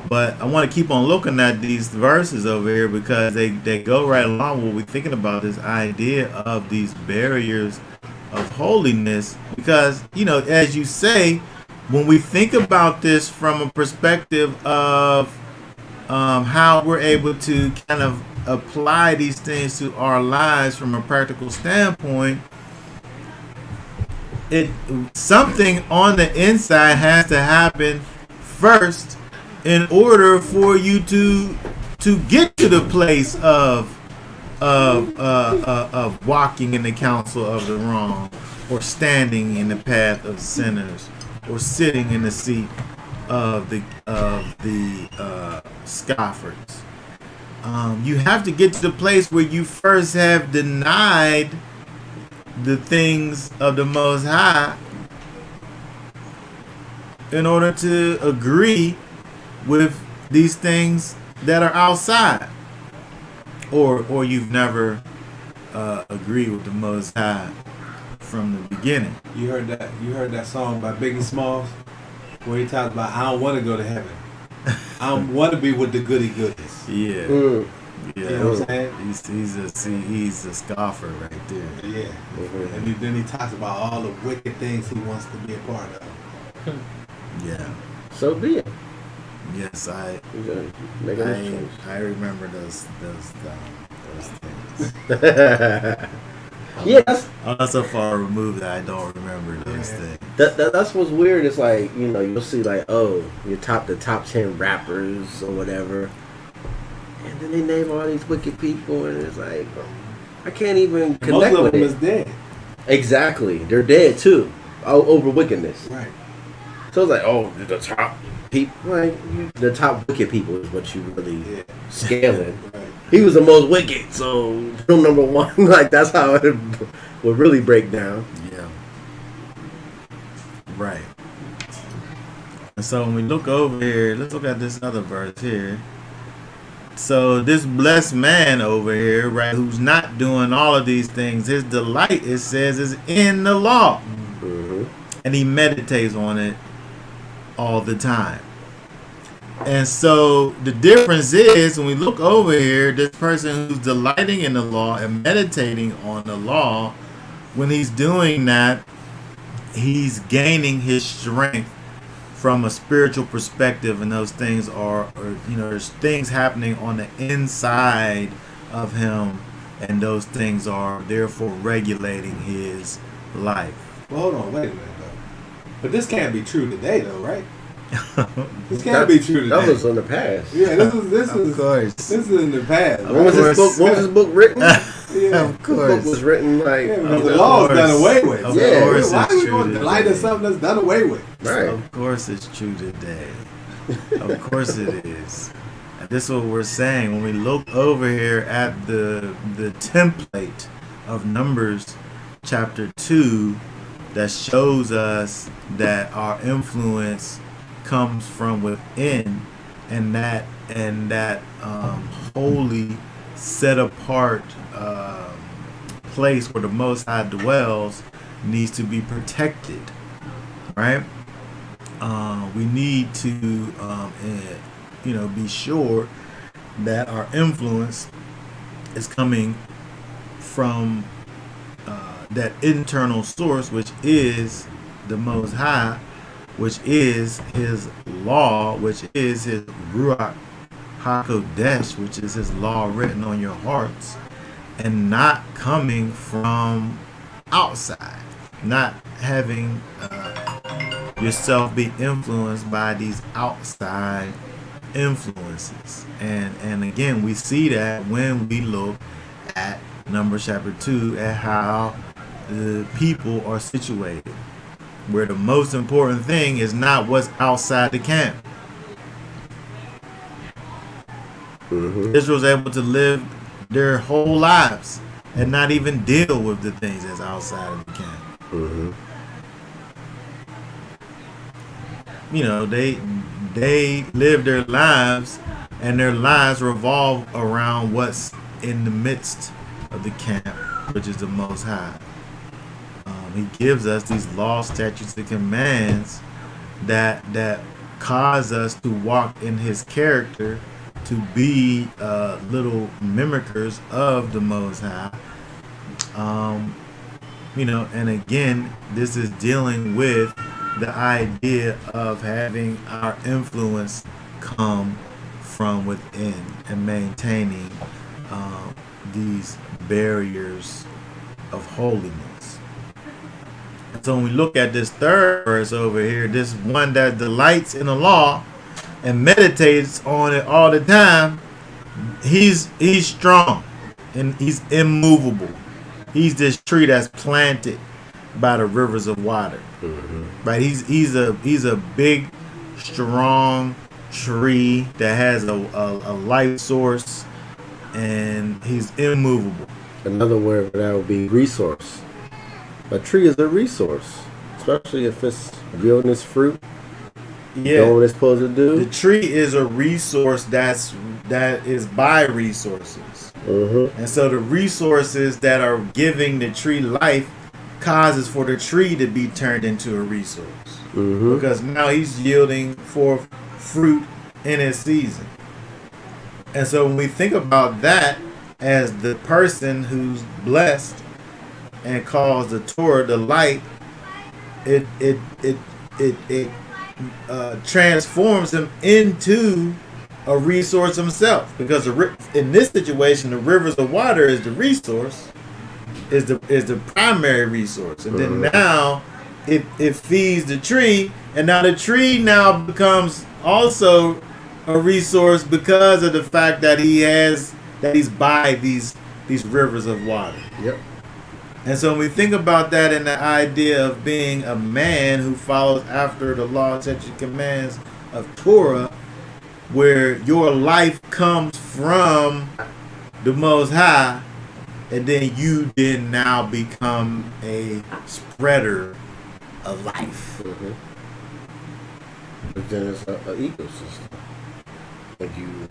[SPEAKER 1] But I want to keep on looking at these verses over here because they go right along with what we're thinking about, this idea of these barriers of holiness. Because, as you say, when we think about this from a perspective of how we're able to kind of apply these things to our lives from a practical standpoint, something on the inside has to happen first in order for you to get to the place of walking in the counsel of the wrong, or standing in the path of sinners, or sitting in the seat of the scoffers. You have to get to the place where you first have denied the things of the Most High in order to agree with these things that are outside, or you've never agreed with the Most High from the beginning.
[SPEAKER 3] You heard that song by Biggie Smalls where he talks about, I don't want to go to heaven. I don't want to be with the goody goodies.
[SPEAKER 1] Yeah. Yeah.
[SPEAKER 3] You know what I'm
[SPEAKER 1] saying? He's a scoffer right there.
[SPEAKER 3] Yeah.
[SPEAKER 2] Mm-hmm.
[SPEAKER 3] And then he talks about all the wicked things he wants to be a part of.
[SPEAKER 1] Yeah.
[SPEAKER 2] So be it.
[SPEAKER 1] Yes, I remember those things.
[SPEAKER 2] Yes.
[SPEAKER 1] I'm so far removed that I don't remember those things.
[SPEAKER 2] That's what's weird. It's like, you'll see like, the top 10 rappers or whatever, and then they name all these wicked people, and it's like, I can't even connect with it.
[SPEAKER 3] Most of them is dead.
[SPEAKER 2] Exactly, they're dead too, over wickedness.
[SPEAKER 3] Right.
[SPEAKER 2] So it's like, the top people, like the top wicked people is what you really scaling.
[SPEAKER 3] Right.
[SPEAKER 2] He was the most wicked, so film number one, like that's how it would really break down.
[SPEAKER 1] Yeah. Right. And so when we look over here, let's look at this other verse here. So this blessed man over here, right, who's not doing all of these things, his delight, it says, is in the law.
[SPEAKER 5] Mm-hmm.
[SPEAKER 1] And he meditates on it all the time. And so the difference is when we look over here, this person who's delighting in the law and meditating on the law, when he's doing that, he's gaining his strength from a spiritual perspective, and those things are there's things happening on the inside of him, and those things are therefore regulating his life.
[SPEAKER 3] Well, hold on, wait a minute though. But this can't be true today, though, right? This can't be true today.
[SPEAKER 5] That was in the past.
[SPEAKER 3] Yeah, this
[SPEAKER 1] Of
[SPEAKER 3] is
[SPEAKER 1] course.
[SPEAKER 3] this is in the past.
[SPEAKER 5] When was this book? When was this book written?
[SPEAKER 3] Yeah.
[SPEAKER 1] Of
[SPEAKER 5] This book
[SPEAKER 1] course.
[SPEAKER 5] was written like
[SPEAKER 3] Yeah, but the law is done away with.
[SPEAKER 1] Of
[SPEAKER 5] Yeah.
[SPEAKER 1] course
[SPEAKER 3] Why
[SPEAKER 1] it's
[SPEAKER 3] are we
[SPEAKER 1] true
[SPEAKER 3] going to delight in
[SPEAKER 1] today.
[SPEAKER 3] something that's done away with?
[SPEAKER 5] right.
[SPEAKER 1] Of course it's true today. Of course it is. And this is what we're saying when we look over here at the template of Numbers chapter 2 that shows us that our influence comes from within, and that holy, set apart place where the Most High dwells needs to be protected, right? We need to be sure that our influence is coming from that internal source, which is the Most High, which is His law, which is His Ruach HaKodesh, which is His law written on your hearts, and not coming from outside, not having yourself be influenced by these outside influences. And again, we see that when we look at Numbers chapter 2 at how the people are situated, where the most important thing is not what's outside the camp.
[SPEAKER 5] Mm-hmm.
[SPEAKER 1] Israel's able to live their whole lives and not even deal with the things that's outside of the camp.
[SPEAKER 5] Mm-hmm.
[SPEAKER 1] They live their lives, and their lives revolve around what's in the midst of the camp, which is the Most High. He gives us these laws, statutes, and commands that cause us to walk in His character, to be little mimickers of the Most High. And again, this is dealing with the idea of having our influence come from within and maintaining these barriers of holiness. So when we look at this third verse over here, this one that delights in the law and meditates on it all the time, he's strong and he's immovable. He's this tree that's planted by the rivers of water.
[SPEAKER 5] Mm-hmm.
[SPEAKER 1] Right? He's a big, strong tree that has a life source, and he's immovable.
[SPEAKER 5] Another word for that would be resource. A tree is a resource, especially if it's yielding its fruit. Doing what it's supposed to do.
[SPEAKER 1] The tree is a resource that is by resources.
[SPEAKER 5] Mm-hmm.
[SPEAKER 1] And so the resources that are giving the tree life causes for the tree to be turned into a resource.
[SPEAKER 5] Mm-hmm.
[SPEAKER 1] Because now he's yielding forth fruit in its season. And so when we think about that as the person who's blessed and calls the Torah the light, it transforms him into a resource himself, because in this situation the rivers of water is the resource, is the primary resource, and then now it feeds the tree, and now the tree now becomes also a resource because of the fact that he's by these rivers of water.
[SPEAKER 5] Yep.
[SPEAKER 1] And so when we think about that in the idea of being a man who follows after the law, statutes, and commands of Torah, where your life comes from the Most High, and then you then now become a spreader of life.
[SPEAKER 5] Mm-hmm. But then it's an ecosystem. Like you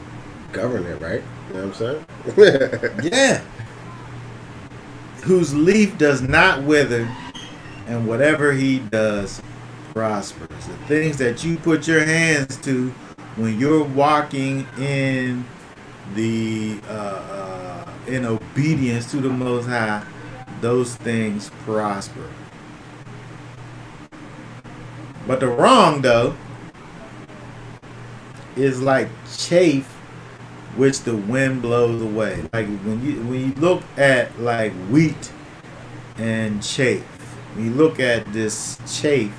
[SPEAKER 5] govern it, right? You know what I'm saying?
[SPEAKER 1] Yeah. Whose leaf does not wither, and whatever he does prospers. The things that you put your hands to when you're walking in the in obedience to the Most High, those things prosper. But the wrong, though, is like chaff which the wind blows away. Like when you look at like wheat and chaff, when you look at this chaff,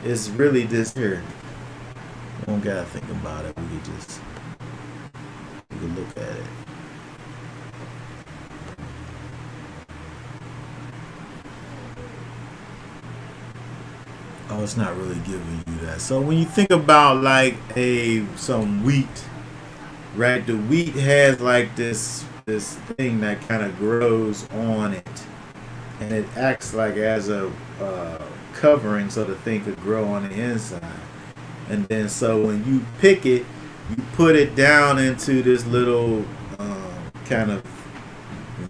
[SPEAKER 1] it's really this here. We don't gotta think about it. We can look at it. Oh, it's not really giving you that. So when you think about like some wheat, right? The wheat has like this thing that kind of grows on it, and it acts like as a covering so the thing could grow on the inside. And then so when you pick it, you put it down into this little kind of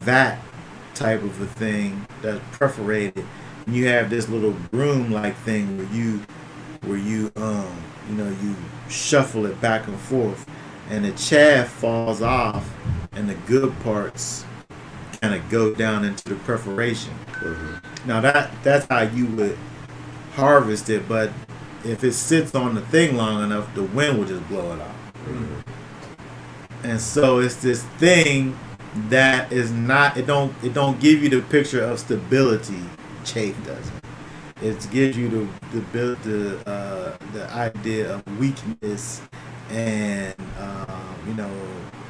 [SPEAKER 1] vat type of a thing that's perforated. And you have this little broom like thing where you you shuffle it back and forth, and the chaff falls off, and the good parts kind of go down into the perforation. Mm-hmm. Now that's how you would harvest it, but if it sits on the thing long enough, the wind will just blow it off. Mm-hmm. And so it's this thing that is not. It don't give you the picture of stability. Chaff doesn't. It gives you the idea of weakness, and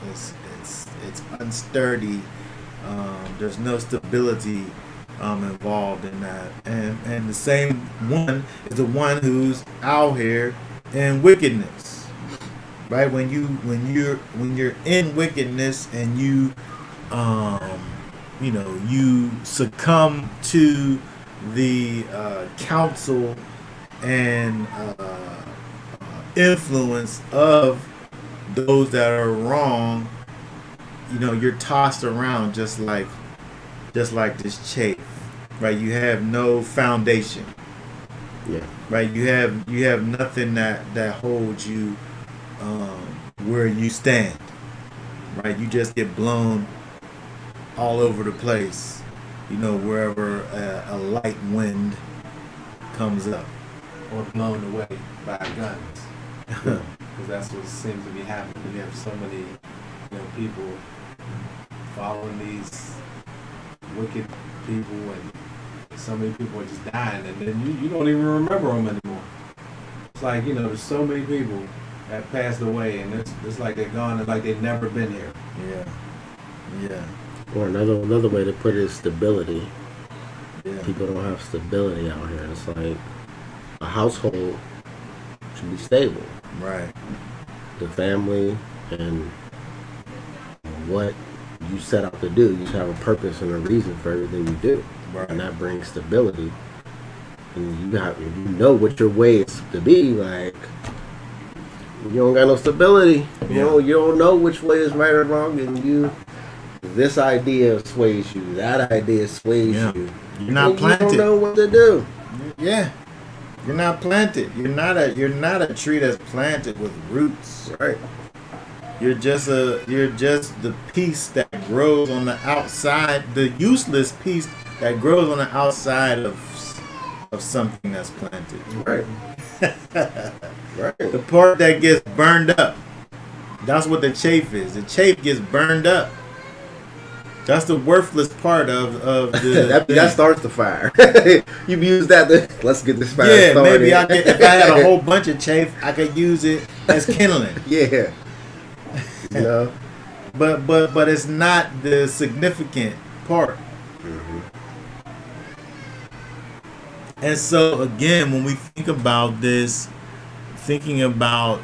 [SPEAKER 1] it's unsturdy. There's no stability involved in that, and the same one is the one who's out here in wickedness, right? When you're in wickedness and you succumb to the counsel and influence of those that are wrong, you're tossed around just like this chaff, right? You have no foundation.
[SPEAKER 5] Yeah.
[SPEAKER 1] Right. You have nothing that holds you where you stand. Right. You just get blown all over the place, wherever a light wind comes up.
[SPEAKER 3] Or blown away by guns. Because that's what seems to be happening. We have so many people following these wicked people, and so many people are just dying, and then you don't even remember them anymore. It's like, there's so many people that passed away, and it's like they're gone, it's like they've never been here.
[SPEAKER 1] Yeah.
[SPEAKER 5] Or another way to put it is stability.
[SPEAKER 1] Yeah.
[SPEAKER 5] People don't have stability out here. It's like a household should be stable.
[SPEAKER 1] Right.
[SPEAKER 5] The family and what you set out to do. You should have a purpose and a reason for everything you do.
[SPEAKER 1] Right.
[SPEAKER 5] And that brings stability. And if you know what your way is to be, like, you don't got no stability. You don't know which way is right or wrong, and this idea sways you, that idea sways you.
[SPEAKER 1] You're not planted.
[SPEAKER 5] You don't know what to do.
[SPEAKER 1] Yeah. You're not planted. You're not a tree that's planted with roots.
[SPEAKER 5] Right.
[SPEAKER 1] You're just the piece that grows on the outside, the useless piece that grows on the outside of something that's planted.
[SPEAKER 5] Right. Right.
[SPEAKER 1] The part that gets burned up. That's what the chaff is. The chaff gets burned up. That's the worthless part of the
[SPEAKER 5] that starts the fire. You use that let's get this fire started.
[SPEAKER 1] Maybe if I had a whole bunch of chaff, I could use it as kindling.
[SPEAKER 5] Yeah.
[SPEAKER 1] But it's not the significant part.
[SPEAKER 5] Mm-hmm.
[SPEAKER 1] And so again, when we think about this, thinking about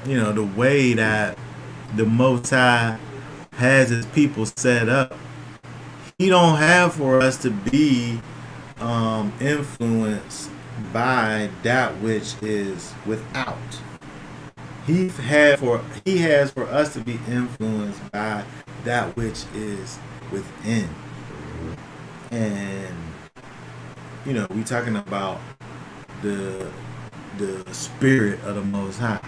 [SPEAKER 1] the way that the Most High has his people set up, he don't have for us to be influenced by that which is without. He has for us to be influenced by that which is within. And we talking about the spirit of the Most High.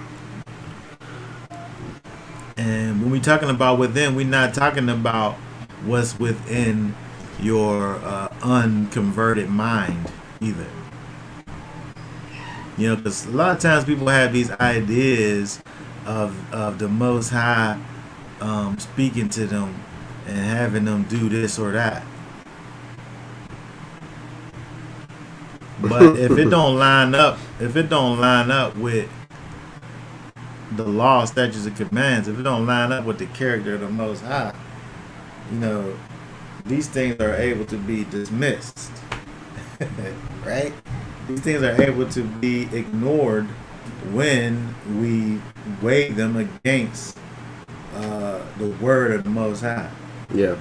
[SPEAKER 1] And when we talking about within, we're not talking about what's within your unconverted mind either. Because a lot of times people have these ideas of the Most High speaking to them and having them do this or that. But if it don't line up with the law, statutes, and commands, if it don't line up with the character of the Most High, these things are able to be dismissed, right? These things are able to be ignored when we weigh them against the word of the Most High.
[SPEAKER 5] Yeah.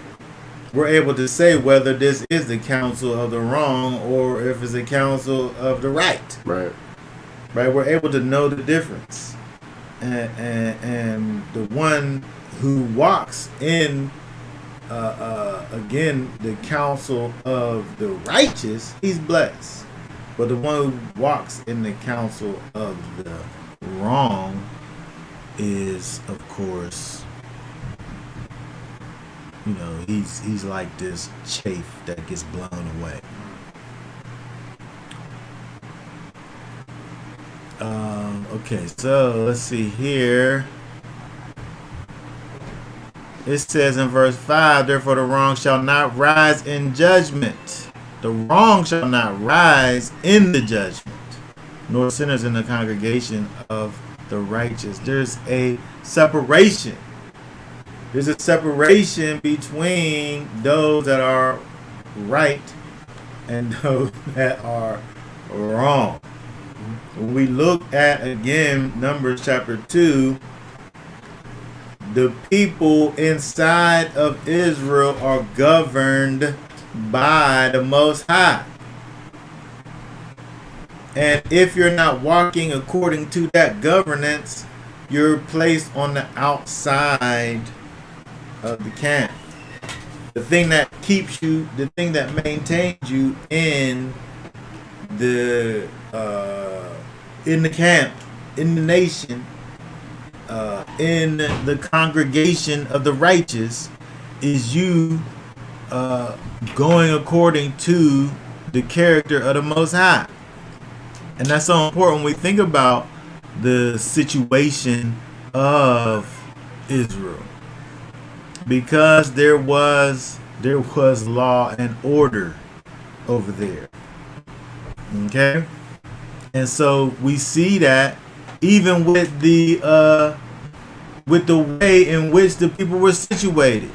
[SPEAKER 1] We're able to say whether this is the counsel of the wrong or if it's the counsel of the right.
[SPEAKER 5] Right.
[SPEAKER 1] Right. We're able to know the difference, and the one who walks in again the counsel of the righteous, he's blessed. But the one who walks in the counsel of the wrong is, of course, he's like this chaff that gets blown away. Okay, so let's see here. It says in verse 5, therefore the wrong shall not rise in judgment. The wrong shall not rise in the judgment, nor sinners in the congregation of the righteous. There's a separation. There's a separation between those that are right and those that are wrong. When we look at, again, Numbers chapter 2, the people inside of Israel are governed by the Most High. And if you're not walking according to that governance, you're placed on the outside of the camp. The thing that keeps you, the thing that maintains you in the camp, in the nation, in the congregation of the righteous, is you going according to the character of the Most High. And that's so important when we think about the situation of Israel, because there was law and order over there. Okay, and so we see that even with the way in which the people were situated.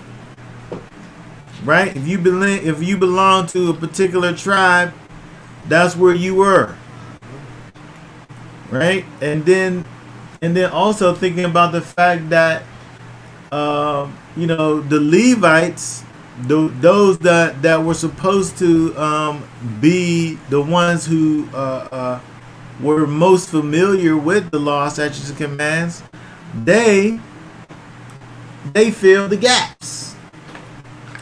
[SPEAKER 1] Right? If you belong to a particular tribe, that's where you were. Right? And then also thinking about the fact that the Levites, those that were supposed to be the ones who were most familiar with the law, statutes, and commands, they filled the gaps.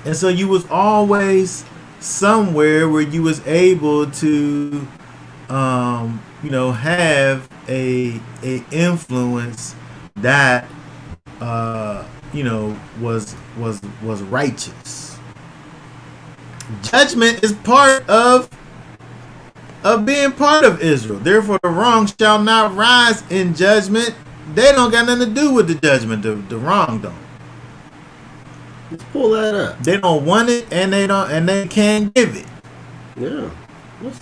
[SPEAKER 1] And so you was always somewhere where you was able to have a influence that was righteous. Judgment is part of being part of Israel. Therefore the wrong shall not rise in judgment. They don't got nothing to do with the judgment. The wrong don't.
[SPEAKER 5] Let's pull that up.
[SPEAKER 1] They don't want it, and they can't give it.
[SPEAKER 5] Yeah. Let's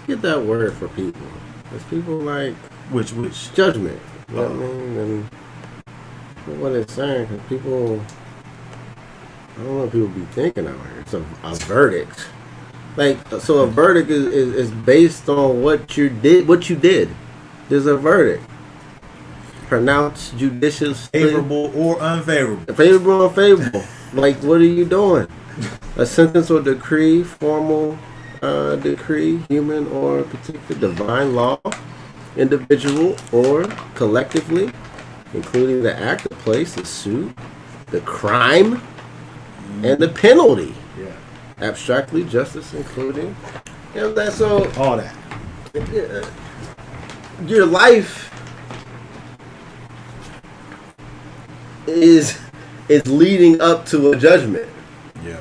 [SPEAKER 5] get that word for people. Because people like
[SPEAKER 1] which
[SPEAKER 5] judgment. You know what I mean? And what it's saying, because people, I don't know what people be thinking out here. It's a verdict. So a verdict is based on what you did. There's a verdict. Pronounced judiciously.
[SPEAKER 1] Favorable or unfavorable.
[SPEAKER 5] Favorable or unfavorable. Like, what are you doing? A sentence or decree, formal decree, human or particular divine law, individual or collectively, including the act, the place, the suit, the crime, and the penalty.
[SPEAKER 1] Yeah.
[SPEAKER 5] Abstractly, justice, including. That's so.
[SPEAKER 1] All that.
[SPEAKER 5] Your life is leading up to a judgment.
[SPEAKER 1] Yeah.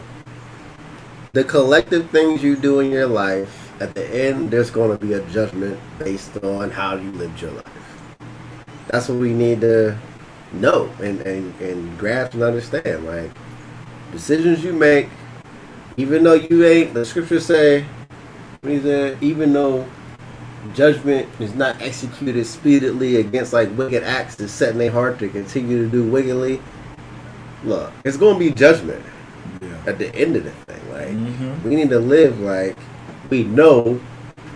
[SPEAKER 5] The collective things you do in your life, at the end, there's going to be a judgment based on how you lived your life. That's what we need to know and grasp and understand. Like, decisions you make, even though you ain't, the scriptures say, even though judgment is not executed speedily against like wicked acts that's set in their heart to continue to do wickedly, look, it's going to be judgment at the end of the thing. Like, we need to live like we know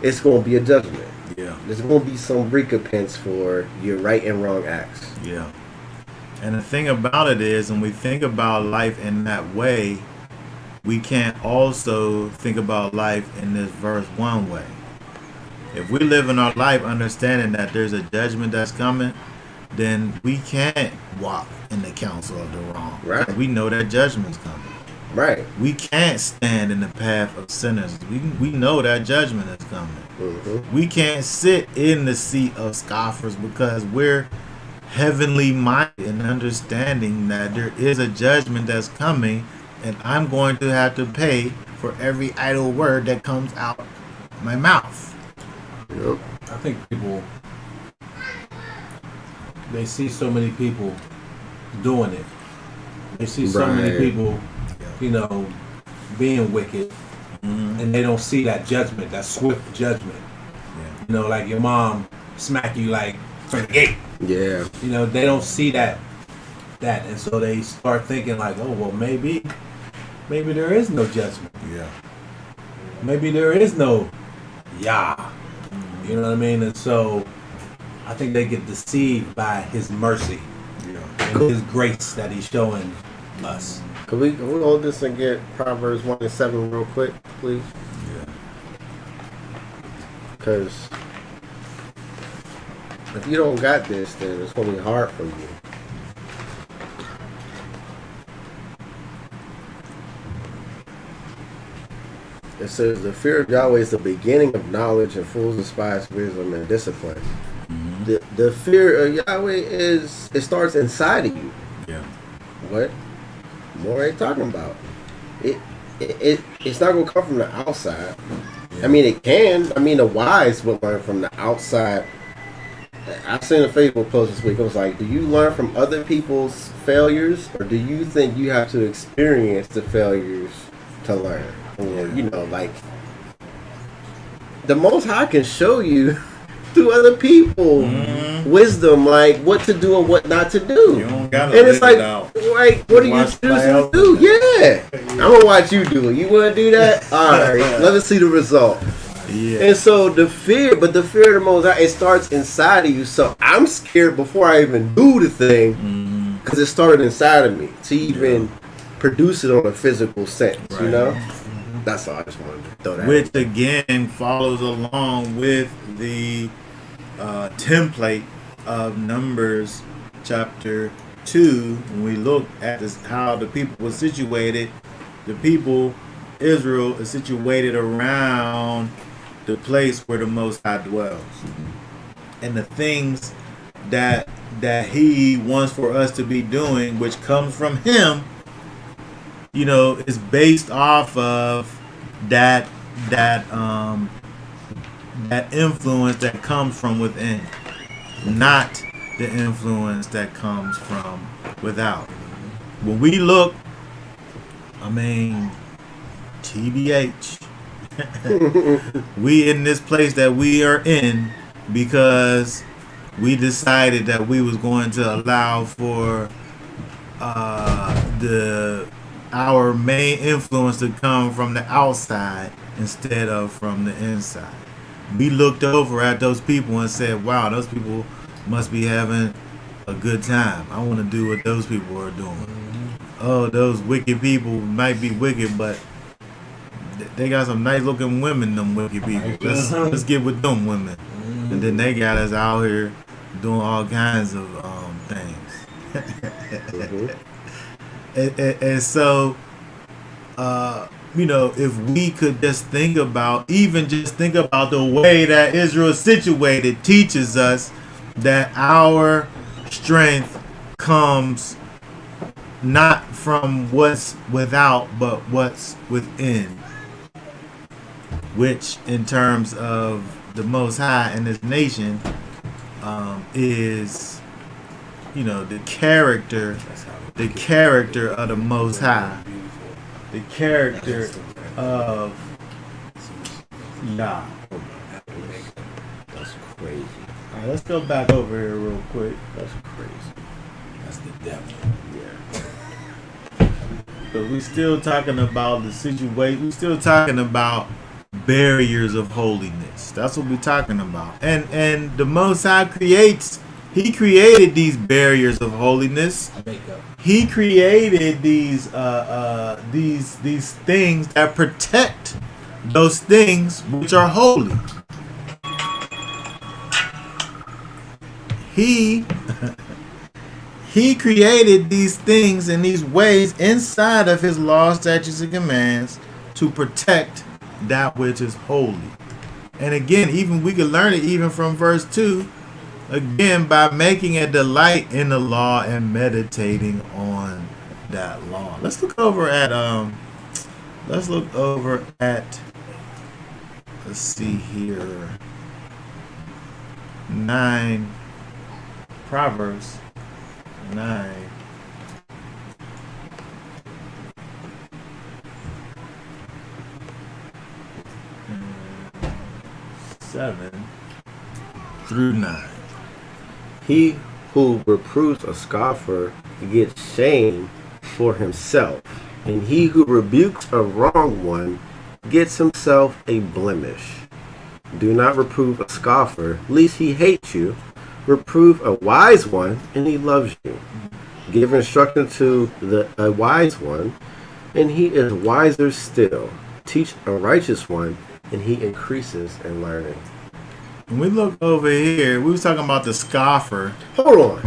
[SPEAKER 5] it's going to be a judgment.
[SPEAKER 1] Yeah.
[SPEAKER 5] There's going to be some recompense for your right and wrong acts.
[SPEAKER 1] Yeah. And the thing about it is, when we think about life in that way, we can't also think about life in this verse one way. If we live in our life understanding that there's a judgment that's coming, then we can't walk in the counsel of the wrong.
[SPEAKER 5] Right.
[SPEAKER 1] We know that judgment's coming.
[SPEAKER 5] Right.
[SPEAKER 1] We can't stand in the path of sinners. We know that judgment is coming.
[SPEAKER 5] Mm-hmm.
[SPEAKER 1] We can't sit in the seat of scoffers because we're heavenly minded and understanding that there is a judgment that's coming, and I'm going to have to pay for every idle word that comes out of my mouth.
[SPEAKER 5] Yep.
[SPEAKER 3] I think people, they see so many people doing it. They see so many
[SPEAKER 5] Right.
[SPEAKER 3] people, being wicked, and they don't see that judgment, that swift judgment.
[SPEAKER 1] Yeah.
[SPEAKER 3] Like your mom smack you like from the gate.
[SPEAKER 5] Yeah.
[SPEAKER 3] They don't see that, and so they start thinking like, oh well, maybe there is no judgment.
[SPEAKER 1] Yeah.
[SPEAKER 3] Maybe there is no Yah. You know what I mean? And so I think they get deceived by his mercy and his grace that he's showing us.
[SPEAKER 5] Can we hold this and get Proverbs 1:7 real quick, please?
[SPEAKER 1] Yeah.
[SPEAKER 5] Because if you don't got this, then it's going to be hard for you. It says, the fear of Yahweh is the beginning of knowledge, and fools despise wisdom and discipline. The fear of Yahweh it starts inside of you.
[SPEAKER 1] Yeah.
[SPEAKER 5] What more are you talking about? It's not going to come from the outside.
[SPEAKER 1] Yeah.
[SPEAKER 5] I mean, it can. I mean, the wise would learn from the outside. I've seen a Facebook post this week. It was like, do you learn from other people's failures, or do you think you have to experience the failures to learn? Or, like, the Most High can show you through other people wisdom, like what to do and what not to do.
[SPEAKER 1] You don't gotta
[SPEAKER 5] and it's
[SPEAKER 1] live
[SPEAKER 5] like,
[SPEAKER 1] it out.
[SPEAKER 5] what are you
[SPEAKER 1] Watch play
[SPEAKER 5] choosing to
[SPEAKER 1] out.
[SPEAKER 5] do? Yeah. I'm going to watch you do it. You want to do that? All right. Let us see the result.
[SPEAKER 1] Yeah.
[SPEAKER 5] And so the fear of the Most High, it starts inside of you. So I'm scared before I even do the thing, because it started inside of me to even produce it on a physical sense.
[SPEAKER 1] Right.
[SPEAKER 5] That's all. I just wanted to throw that.
[SPEAKER 1] Which again follows along with the template of Numbers chapter 2. When we look at how the people were situated, the people, Israel, is situated around the place where the Most High dwells. And the things that He wants for us to be doing, which comes from Him, is based off of that influence that comes from within, not the influence that comes from without. When we look, TBH, we in this place that we are in because we decided that we was going to allow for our main influence to come from the outside instead of from the inside. We looked over at those people and said, wow, those people must be having a good time. I want to do what those people are doing. Oh, those wicked people might be wicked, but they got some nice looking women, them wicked people. Let's get with them women. And then they got us out here doing all kinds of things. And so, if we could just think about the way that Israel is situated, teaches us that our strength comes not from what's without, but what's within. Which, in terms of the Most High and His nation, is, the character of the Most High, the character of Yah.
[SPEAKER 5] That's crazy.
[SPEAKER 1] All right, let's go back over here real quick.
[SPEAKER 5] That's crazy.
[SPEAKER 3] That's the devil.
[SPEAKER 5] Yeah.
[SPEAKER 1] But we still talking about the situation. We still talking about barriers of holiness. That's what we're talking about. And the Most High He created these barriers of holiness. He created these things that protect those things which are holy. He created these things in these ways inside of His laws, statutes, and commands to protect that which is holy. And again, even we can learn it even from verse 2, again, by making a delight in the law and meditating on that law. Let's look over at let's see here, 9, Proverbs 9. 7 through 9.
[SPEAKER 5] He who reproves a scoffer gets shame for himself, and he who rebukes a wrong one gets himself a blemish. Do not reprove a scoffer, lest he hate you. Reprove a wise one, and he loves you. Give instruction to a wise one, and he is wiser still. Teach a righteous one, and he increases in learning.
[SPEAKER 1] When we look over here, we was talking about the scoffer.
[SPEAKER 5] Hold on.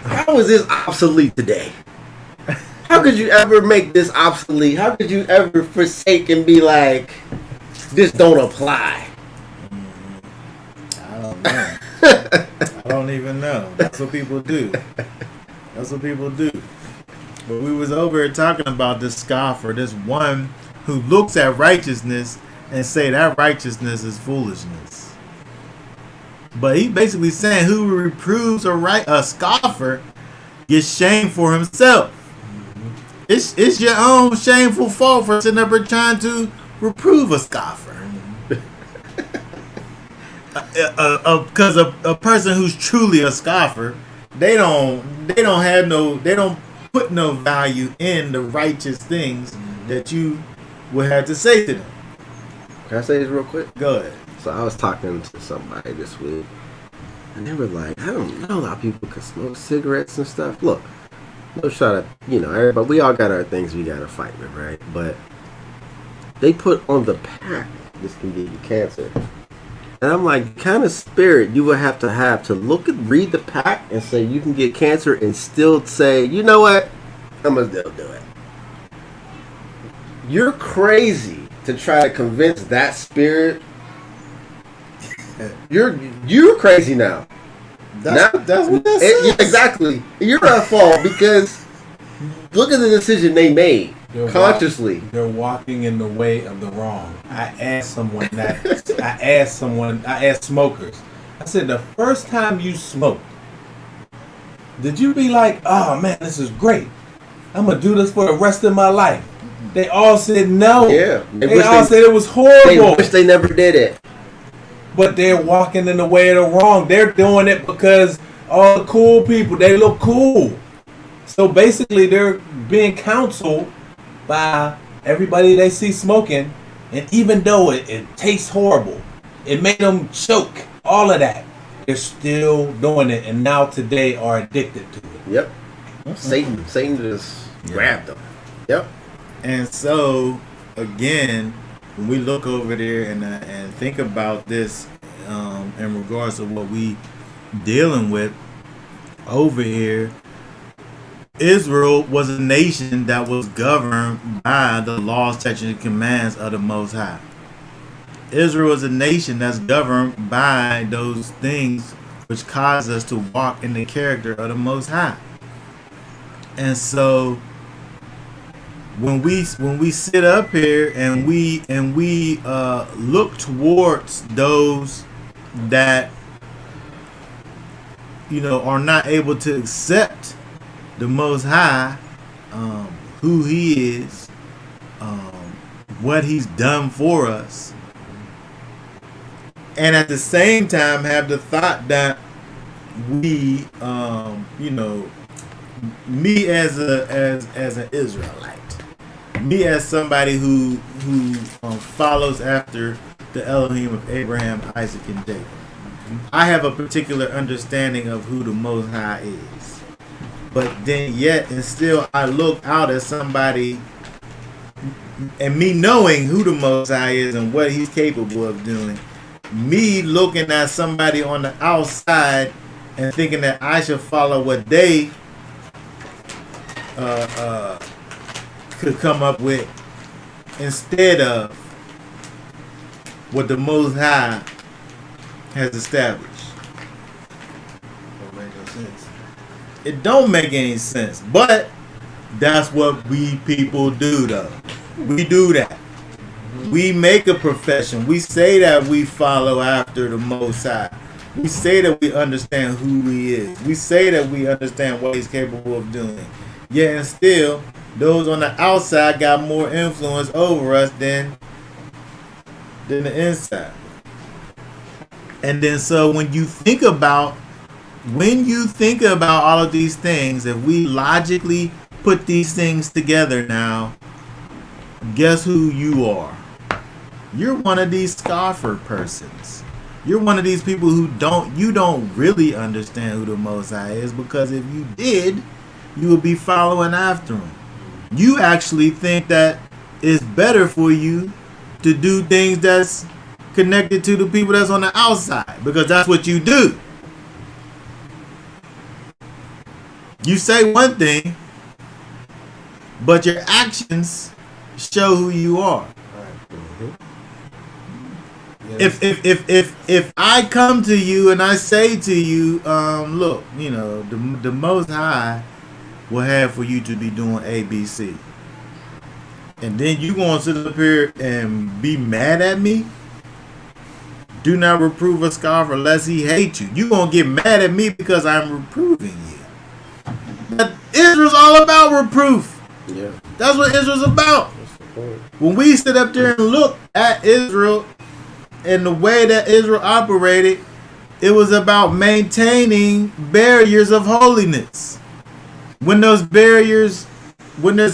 [SPEAKER 5] How is this obsolete today? How could you ever make this obsolete? How could you ever forsake and be like, this don't apply?
[SPEAKER 1] I don't know. I don't even know. That's what people do. But we was over here talking about this scoffer, this one who looks at righteousness and say that righteousness is foolishness. But he basically saying who reproves a scoffer gets shame for himself. It's your own shameful fault for sitting up here trying to reprove a scoffer. Because a person who's truly a scoffer, they don't put no value in the righteous things that you would have to say to them.
[SPEAKER 5] Can I say this real quick?
[SPEAKER 1] Go ahead.
[SPEAKER 5] So I was talking to somebody this week, and they were like, I don't know how people can smoke cigarettes and stuff. Look, no shot at, everybody, we all got our things we got to fight with, right? But they put on the pack, this can give you cancer. And I'm like, kind of spirit you would have to read the pack and say you can get cancer and still say, you know what, I'm going to still do it. You're crazy to try to convince that spirit. You're crazy now.
[SPEAKER 1] That's what that says.
[SPEAKER 5] Exactly. You're at fault because look at the decision they made consciously.
[SPEAKER 3] They're walking in the way of the wrong. I asked smokers. I said, the first time you smoked, did you be like, oh man, this is great. I'm going to do this for the rest of my life? They all said no.
[SPEAKER 5] Yeah.
[SPEAKER 3] They all said it was horrible.
[SPEAKER 5] They wish they never did it.
[SPEAKER 3] But they're walking in the way of the wrong. They're doing it because all the cool people, they look cool. So basically they're being counseled by everybody they see smoking. And even though it tastes horrible, it made them choke, all of that, they're still doing it. And now today are addicted to it.
[SPEAKER 5] Yep. Satan just grabbed them. Yep.
[SPEAKER 1] And so again, when we look over there and think about this in regards to what we dealing with over here, Israel was a nation that was governed by the laws, statutes, and commands of the Most High. Israel is a nation that's governed by those things which cause us to walk in the character of the Most High. And so when we sit up here and we look towards those that are not able to accept the Most High, who He is, what He's done for us, and at the same time have the thought that we, me as an Israelite, me as somebody who follows after the Elohim of Abraham, Isaac, and Jacob, I have a particular understanding of who the Most High is. But then yet and still I look out at somebody, and me knowing who the Most High is and what He's capable of doing, me looking at somebody on the outside and thinking that I should follow what they could come up with instead of what the Most High has established.
[SPEAKER 5] Don't make no sense.
[SPEAKER 1] It don't make any sense, but that's what we people do, though. We do that. We make a profession. We say that we follow after the Most High. We say that we understand who He is. We say that we understand what He's capable of doing. Yet and still, those on the outside got more influence over us than the inside. And then so when you think about all of these things, if we logically put these things together now, guess who you are? You're one of these scoffer persons. You're one of these people who don't really understand who the Most High is, because if you did, you would be following after Him. You actually think that it's better for you to do things that's connected to the people that's on the outside, because that's what you do. You say one thing, but your actions show who you are. If I come to you and I say to you, look, the Most High will have for you to be doing A, B, C, and then you gonna sit up here and be mad at me? Do not reprove a scoffer lest he hate you. You gonna get mad at me because I'm reproving you. But Israel's all about reproof.
[SPEAKER 5] Yeah.
[SPEAKER 1] That's what Israel's about. When we sit up there and look at Israel and the way that Israel operated, it was about maintaining barriers of holiness. When those barriers, when there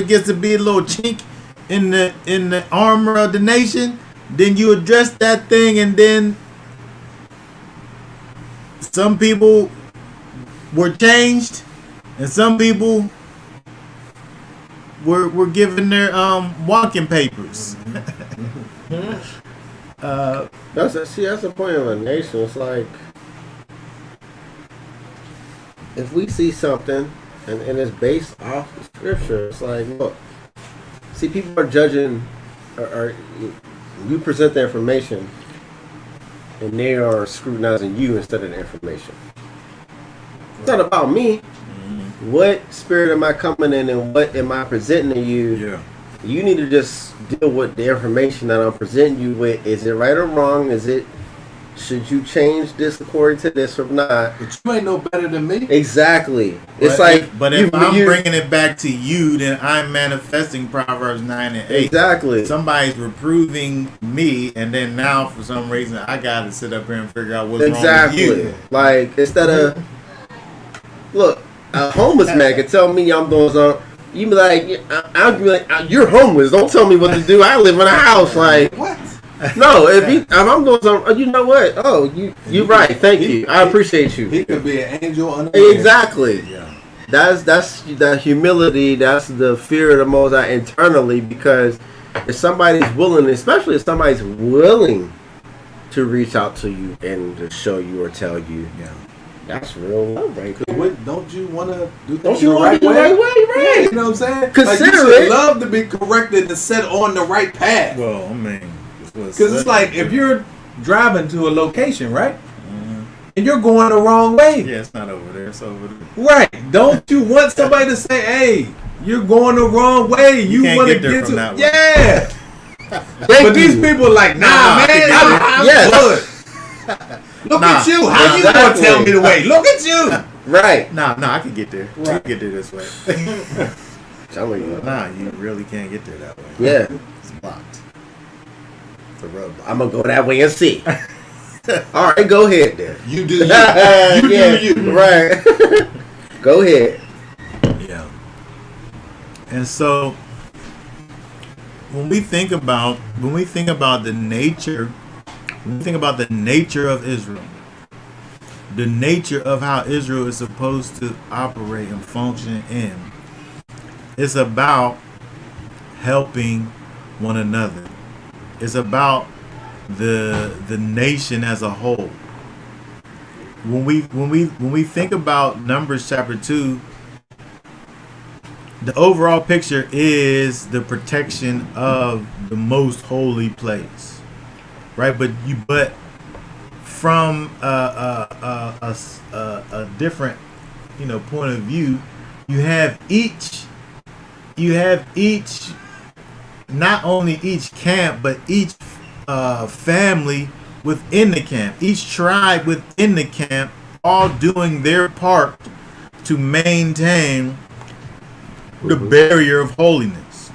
[SPEAKER 1] gets to be a little chink in the armor of the nation, then you address that thing, and then some people were changed, and some people were given their walking papers.
[SPEAKER 5] That's the point of a nation. It's like, if we see something and it's based off of scripture, it's like, look, see, people are judging, or you present the information and they are scrutinizing you instead of the information. It's not about me. What spirit am I coming in and what am I presenting to you?
[SPEAKER 1] Yeah.
[SPEAKER 5] You need to just deal with the information that I'm presenting you with. Is it right or wrong? Should you change this according to this or not?
[SPEAKER 3] But you ain't no better than me.
[SPEAKER 5] Exactly. It's like,
[SPEAKER 1] if I'm bringing it back to you, then I'm manifesting Proverbs 9 and 8.
[SPEAKER 5] Exactly.
[SPEAKER 1] Somebody's reproving me, and then now for some reason I gotta sit up here and figure out what's wrong with you.
[SPEAKER 5] Like, instead of, look, a homeless man can tell me I'm doing something. You be like, I'll be like, you're homeless. Don't tell me what to do. I live in a house. Like,
[SPEAKER 3] What?
[SPEAKER 5] no, if I'm doing something, you know what? Oh, you're right. Thank you. I appreciate you.
[SPEAKER 3] He could be an angel on the
[SPEAKER 5] Exactly.
[SPEAKER 1] Yeah.
[SPEAKER 5] That's the humility. That's the fear of the Most High internally, because if somebody's willing, especially if somebody's willing to reach out to you and to show you or tell you, that's real love, right?
[SPEAKER 3] Don't you want to do things
[SPEAKER 5] Don't you
[SPEAKER 3] the
[SPEAKER 5] want
[SPEAKER 3] right
[SPEAKER 5] to do the
[SPEAKER 3] way?
[SPEAKER 5] right way, right?
[SPEAKER 3] You know what I'm saying?
[SPEAKER 5] Consider
[SPEAKER 3] you should
[SPEAKER 5] it.
[SPEAKER 3] love to be corrected and set on the right path.
[SPEAKER 1] Well, I mean,
[SPEAKER 3] Because it's like if you're driving to a location, right? And you're going the wrong way.
[SPEAKER 1] yeah, it's not over there. It's over there.
[SPEAKER 3] Right. Don't you want somebody to say, hey, you're going the wrong way. You
[SPEAKER 1] can't
[SPEAKER 3] want to
[SPEAKER 1] get there
[SPEAKER 3] get
[SPEAKER 1] from
[SPEAKER 3] to
[SPEAKER 1] that way.
[SPEAKER 3] Yeah.
[SPEAKER 5] Thank
[SPEAKER 3] But these
[SPEAKER 5] you.
[SPEAKER 3] people are like, nah, man, I'm
[SPEAKER 5] Yes.
[SPEAKER 3] good. Look at you. How you
[SPEAKER 5] Exactly.
[SPEAKER 3] gonna tell me the way? Look at you.
[SPEAKER 5] Right.
[SPEAKER 1] Nah, I can get there. I can get there this way.
[SPEAKER 5] Telling you.
[SPEAKER 1] Nah, you really can't get there that way.
[SPEAKER 5] Yeah.
[SPEAKER 1] It's blocked. It's a road block.
[SPEAKER 5] I'm gonna go that way and see. All right, go ahead then.
[SPEAKER 3] You do you. You do you.
[SPEAKER 5] Right. Go ahead.
[SPEAKER 1] Yeah. And so when we think about the nature, when we think about the nature of Israel, the nature of how Israel is supposed to operate and function in, it's about helping one another. It's about the nation as a whole. When we think about Numbers chapter 2, the overall picture is the protection of the most holy place, right? But from a different point of view, you have each not only each camp but each family within the camp, each tribe within the camp, all doing their part to maintain the barrier of holiness.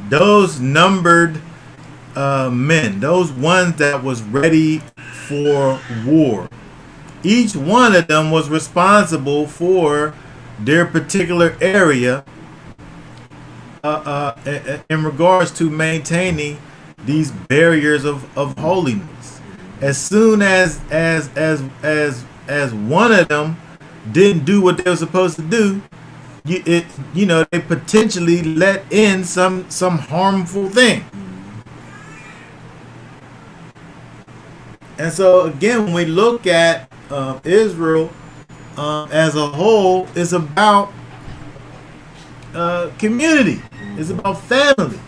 [SPEAKER 1] Those numbered men, those ones that was ready for war, each one of them was responsible for their particular area in regards to maintaining these barriers of holiness. As soon as one of them didn't do what they were supposed to do, they potentially let in some harmful thing. And so again, when we look at Israel as a whole, it's about community. It's about family,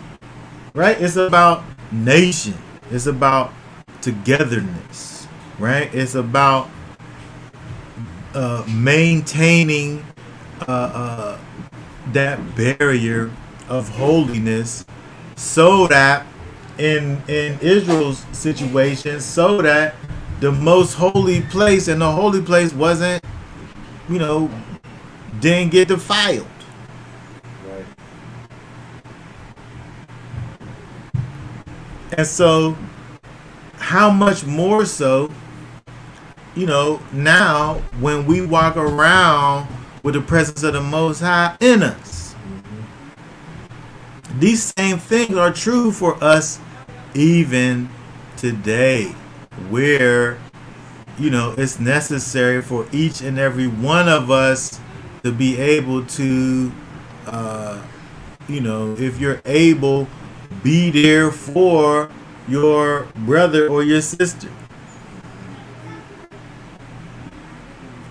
[SPEAKER 1] right? It's about nation. It's about togetherness, right? It's about maintaining that barrier of holiness, so that in Israel's situation, so that the most holy place and the holy place wasn't, didn't get defiled.
[SPEAKER 3] Right.
[SPEAKER 1] And so, how much more so, now when we walk around with the presence of the Most High in us. These same things are true for us even today, where, it's necessary for each and every one of us to be able to, if you're able, be there for your brother or your sister.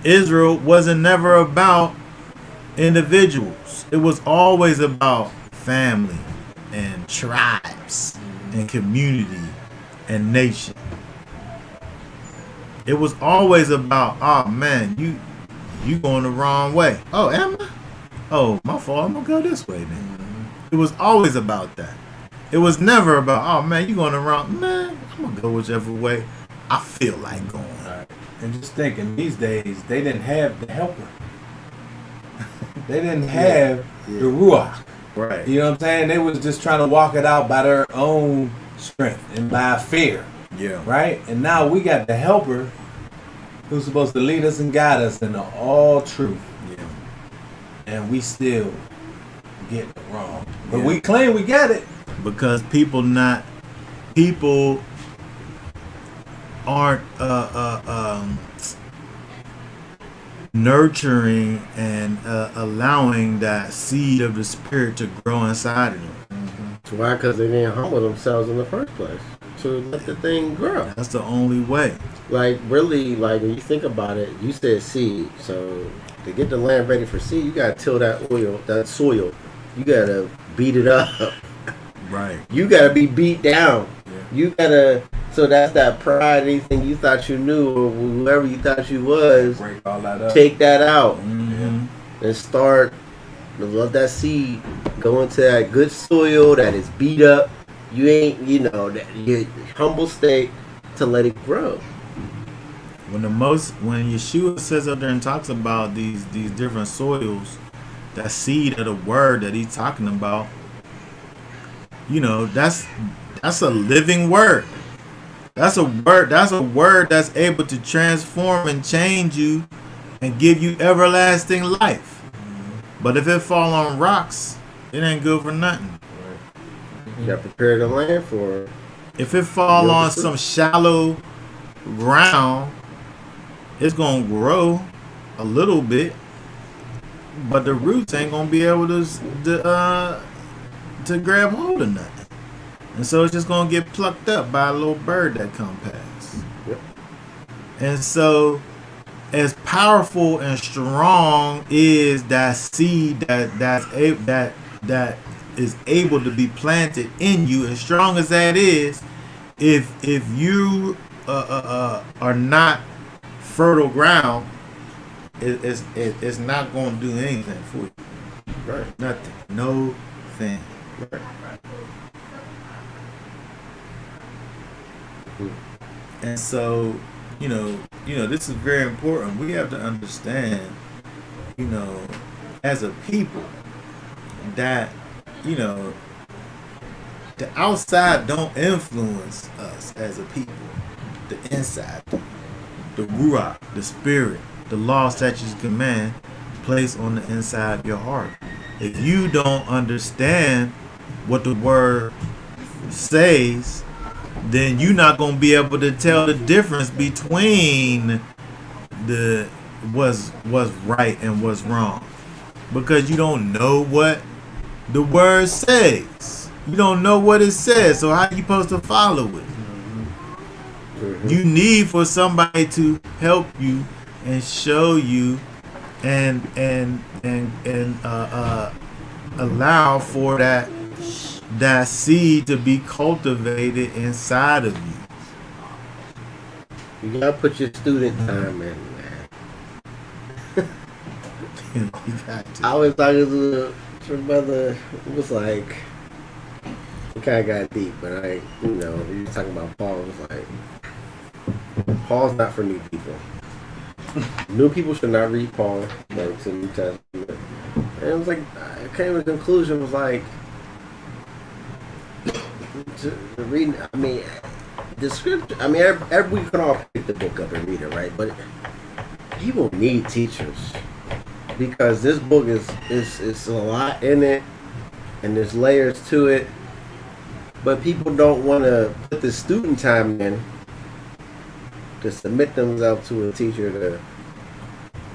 [SPEAKER 1] Israel wasn't never about individuals. It was always about family and tribes and community and nation. It was always about, oh man, you going the wrong way. Oh, am I? Oh, my fault. I'm gonna go this way then. It was always about that. It was never about, oh man, you going the wrong. Man, I'm gonna go whichever way I feel like going.
[SPEAKER 3] And just thinking, these days, they didn't have the helper. They didn't have the Ruach.
[SPEAKER 1] Right.
[SPEAKER 3] You know what I'm saying? They was just trying to walk it out by their own strength and by fear.
[SPEAKER 1] Yeah.
[SPEAKER 3] Right? And now we got the helper who's supposed to lead us and guide us into all truth.
[SPEAKER 1] Yeah.
[SPEAKER 3] And we still get it wrong. But
[SPEAKER 1] Yeah.
[SPEAKER 3] we claim we got it.
[SPEAKER 1] Because people aren't nurturing and allowing that seed of the spirit to grow inside of them.
[SPEAKER 5] Why? Because they didn't humble themselves in the first place to let the thing grow.
[SPEAKER 1] That's the only way.
[SPEAKER 5] Like really, like when you think about it, you said seed. So to get the land ready for seed, you gotta till that soil. You gotta beat it up.
[SPEAKER 1] Right.
[SPEAKER 5] You gotta be beat down.
[SPEAKER 1] Yeah.
[SPEAKER 5] You gotta. So that's that pride. Anything you thought you knew, or whoever you thought you was,
[SPEAKER 3] Break all that up.
[SPEAKER 5] take that out
[SPEAKER 1] Mm-hmm.
[SPEAKER 5] and start to let that seed go into that good soil that is beat up. You ain't, that your humble state to let it grow.
[SPEAKER 1] When Yeshua says up there and talks about these different soils, that seed of the word that he's talking about, that's a living word. That's a word that's able to transform and change you and give you everlasting life. But if it fall on rocks, it ain't good for nothing.
[SPEAKER 5] You got to prepare the land for it.
[SPEAKER 1] If it fall on some shallow ground, it's gonna grow a little bit, but the roots ain't gonna be able to grab hold of nothing, and so it's just gonna get plucked up by a little bird that come past.
[SPEAKER 5] Yep.
[SPEAKER 1] And so, as powerful and strong is that seed that is able to be planted in you, as strong as that is, if you are not fertile ground, it's not going to do anything for you.
[SPEAKER 5] Right.
[SPEAKER 1] Nothing. No thing.
[SPEAKER 5] Right.
[SPEAKER 1] And so, this is very important. We have to understand, as a people, that, the outside don't influence us as a people. The inside, the ruach, the spirit, the law, statutes, command, placed on the inside of your heart. If you don't understand what the word says, then you're not going to be able to tell the difference between what's right and what's wrong, because you don't know what the word says. You don't know what it says, so how are you supposed to follow it?
[SPEAKER 5] Mm-hmm.
[SPEAKER 1] You need for somebody to help you and show you and allow for that seed to be cultivated inside of you.
[SPEAKER 5] You gotta put your student time in, man.
[SPEAKER 1] You got to.
[SPEAKER 5] I was talking to a brother. It was like, it kind of got deep, but we were talking about Paul. It was like, Paul's not for new people. New people should not read Paul, like to the New Testament. And it was like, I came to the conclusion, was like, to read, the scripture, we can all pick the book up and read it, right? But people need teachers, because this book is a lot in it, and there's layers to it, but people don't want to put the student time in to submit themselves to a teacher to,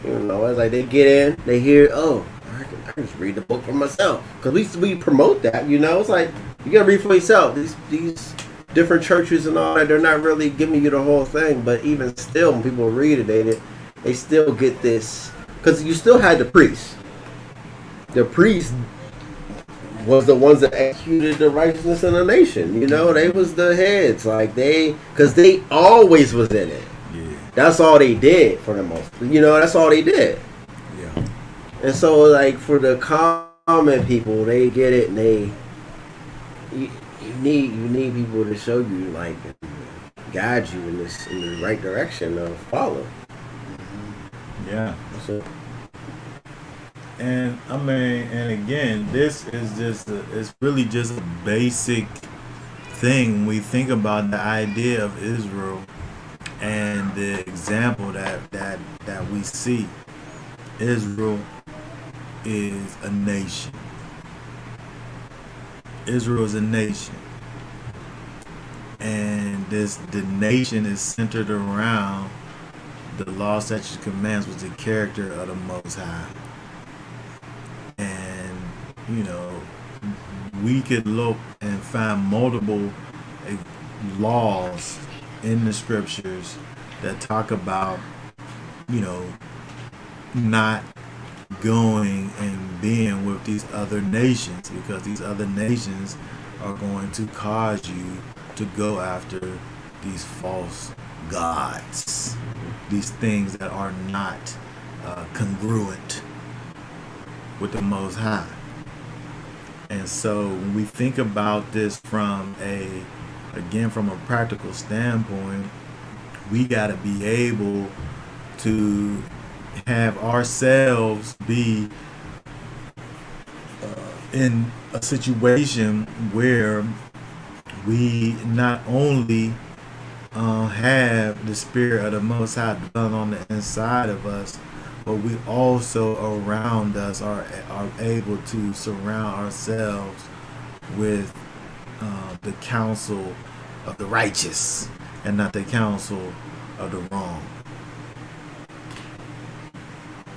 [SPEAKER 5] it's like they get in, they hear, I can just read the book for myself. Because we promote that, it's like, you got to read for yourself. These different churches and all that, they're not really giving you the whole thing, but even still, when people read it, they still get this, because you still had the priests. The priests was the ones that executed the righteousness in the nation. They was the heads, because they always was in it.
[SPEAKER 1] Yeah.
[SPEAKER 5] That's all they did for the most. That's all they did.
[SPEAKER 1] Yeah.
[SPEAKER 5] And so, for the common people, they get it, and you need people to show you, guide you in the right direction to follow.
[SPEAKER 1] Yeah.
[SPEAKER 5] So,
[SPEAKER 1] And and again, this is it's really just a basic thing when we think about the idea of Israel and the example that we see. Israel is a nation. Israel is a nation. And the nation is centered around the law, statutes, commands, was the character of the Most High. And we could look and find multiple laws in the scriptures that talk about, not going and being with these other nations, because these other nations are going to cause you to go after these false gods, these things that are not congruent with the Most High. And so when we think about this from a practical standpoint, we got to be able to have ourselves be in a situation where we not only have the Spirit of the Most High dwelling on the inside of us, but we also around us are able to surround ourselves with the counsel of the righteous and not the counsel of the wrong.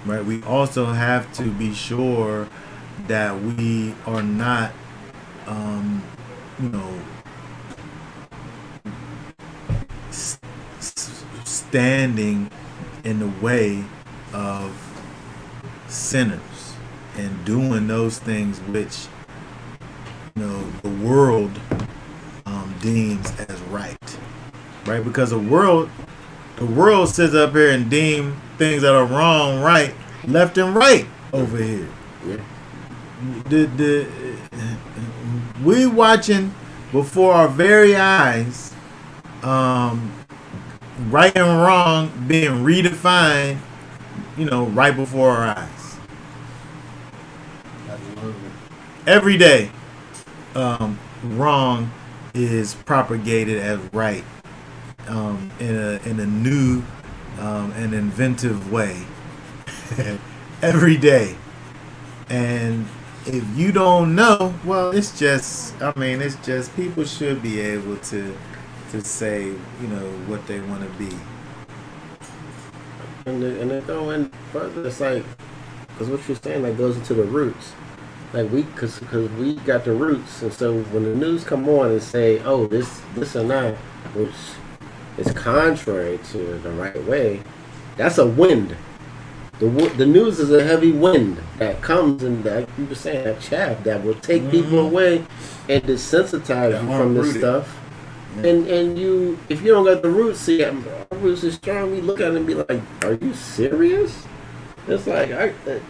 [SPEAKER 1] Right? We also have to be sure that we are not, standing in the way of sinners and doing those things which the world deems as right, because the world sits up here and deem things that are wrong right, left and right over here. Yeah. We watching before our very eyes, right and wrong being redefined, right before our eyes. Every day, wrong is propagated as right, in a new and inventive way. Every day. And if you don't know, well, it's just people should be able to say, what they want to be.
[SPEAKER 5] And they go in further. It's like, because what you're saying, like, goes into the roots. Like, because we got the roots, and so when the news come on and say, oh, this and that, which is contrary to the right way, that's a wind. The news is a heavy wind that comes, and that you were saying, that chaff that will take people away and desensitize you from this stuff. And you, if you don't got the roots, see, our roots is strong. We look at it and be like, "Are you serious?" It's like,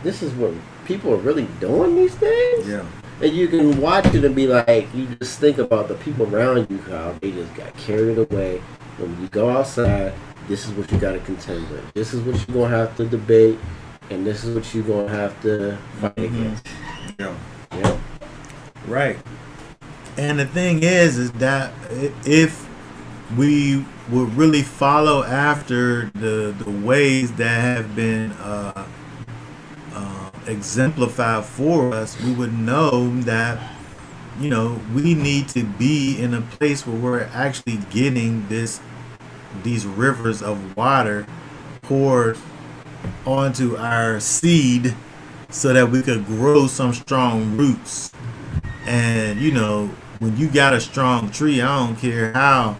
[SPEAKER 5] this is what people are really doing, these things.
[SPEAKER 1] Yeah.
[SPEAKER 5] And you can watch it and be like, you just think about the people around you, how they just got carried away. When you go outside, this is what you got to contend with. This is what you're gonna have to debate, and this is what you're gonna have to fight against.
[SPEAKER 1] Yeah.
[SPEAKER 5] Yeah.
[SPEAKER 1] Right. And the thing is that if we would really follow after the ways that have been exemplified for us, we would know that we need to be in a place where we're actually getting these rivers of water poured onto our seed so that we could grow some strong roots. And when you got a strong tree, I don't care how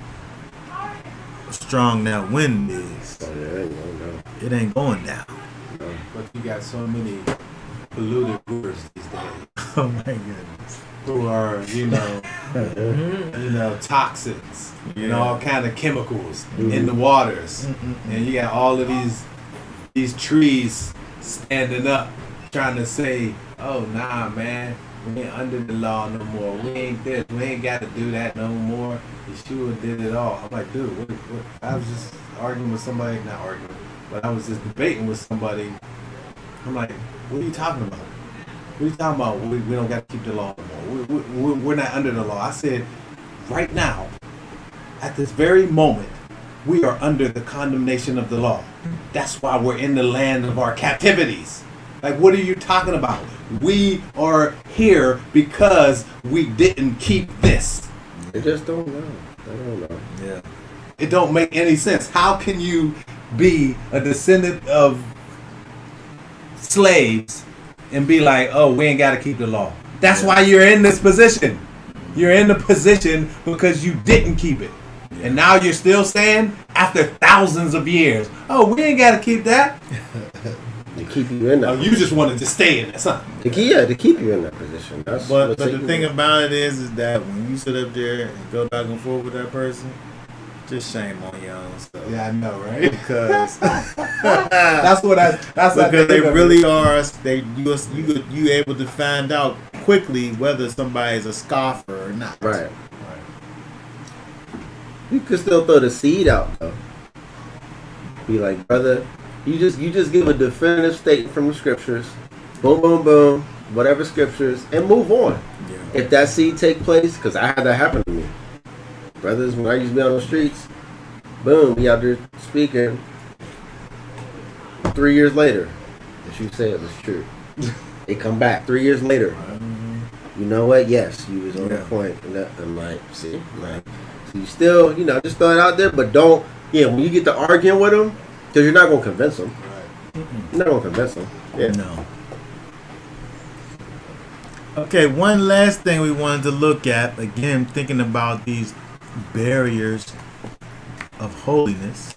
[SPEAKER 1] strong that wind is, it ain't going down.
[SPEAKER 3] But you got so many polluted rivers these days.
[SPEAKER 1] Oh my goodness.
[SPEAKER 3] Who are, toxins and all kind of chemicals in the waters. And you got all of these trees standing up trying to say, oh, nah, man, we ain't under the law no more. We ain't this. We ain't got to do that no more. Yeshua did it all. I'm like, dude, what? I was just arguing with somebody, not arguing, but I was just debating with somebody. I'm like, what are you talking about? What are you talking about? We don't got to keep the law no more. We're not under the law. I said, right now, at this very moment, we are under the condemnation of the law. That's why we're in the land of our captivities. Like, what are you talking about? We are here because we didn't keep this.
[SPEAKER 5] They just don't know. They don't know.
[SPEAKER 1] Yeah.
[SPEAKER 3] It don't make any sense. How can you be a descendant of slaves and be like, oh, we ain't got to keep the law? That's why you're in this position. You're in the position because you didn't keep it. And now you're still saying, after thousands of years, oh, we ain't got to keep that.
[SPEAKER 5] To keep you in that.
[SPEAKER 3] Oh, you just wanted to stay in that, son.
[SPEAKER 5] To keep you in that position. That's
[SPEAKER 1] But
[SPEAKER 5] what's
[SPEAKER 1] the
[SPEAKER 5] taking
[SPEAKER 1] thing
[SPEAKER 5] you.
[SPEAKER 1] about it is that when you sit up there and go back and forth with that person, just shame on your own stuff.
[SPEAKER 3] Yeah, I know, right?
[SPEAKER 1] Because
[SPEAKER 3] That's what that's
[SPEAKER 1] because they really are. You able to find out quickly whether somebody's a scoffer or not.
[SPEAKER 5] Right. You could still throw the seed out though. Be like, brother, you just give a definitive statement from the scriptures. Boom, boom, boom. Whatever scriptures, and move on.
[SPEAKER 1] Yeah.
[SPEAKER 5] If that seed take place, because I had that happen to me. Brothers, when I used to be on the streets, boom, be out there speaking. 3 years later, what you said was true. They come back 3 years later. You know what? Yes, you was on the point. And I'm like, see, like, so you still, just throw it out there, but don't. Yeah, when you get to arguing with them, because you're not gonna convince them. You're not gonna convince them. Yeah.
[SPEAKER 1] No. Okay, one last thing we wanted to look at, again, thinking about these barriers of holiness.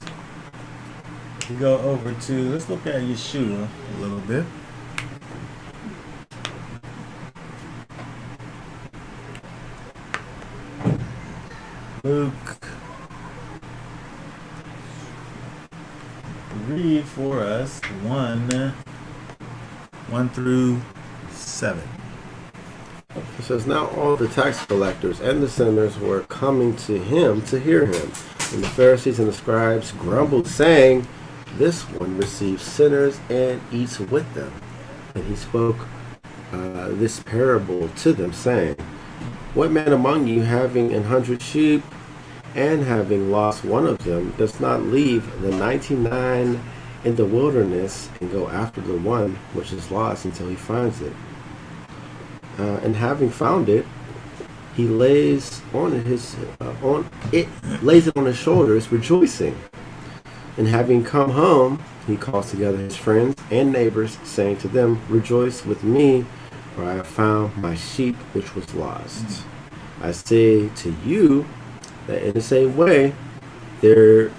[SPEAKER 1] We go over to, let's look at Yeshua a little bit. Luke, read for us 1 through 7.
[SPEAKER 5] It says, now all the tax collectors and the sinners were coming to him to hear him. And the Pharisees and the scribes grumbled, saying, this one receives sinners and eats with them. And he spoke this parable to them, saying, what man among you, having 100 sheep, and having lost one of them, does not leave the 99 in the wilderness and go after the one which is lost until he finds it? And having found it, he lays lays it on his shoulders, rejoicing. And having come home, he calls together his friends and neighbors, saying to them, rejoice with me, for I have found my sheep which was lost. I say to you that in the same way there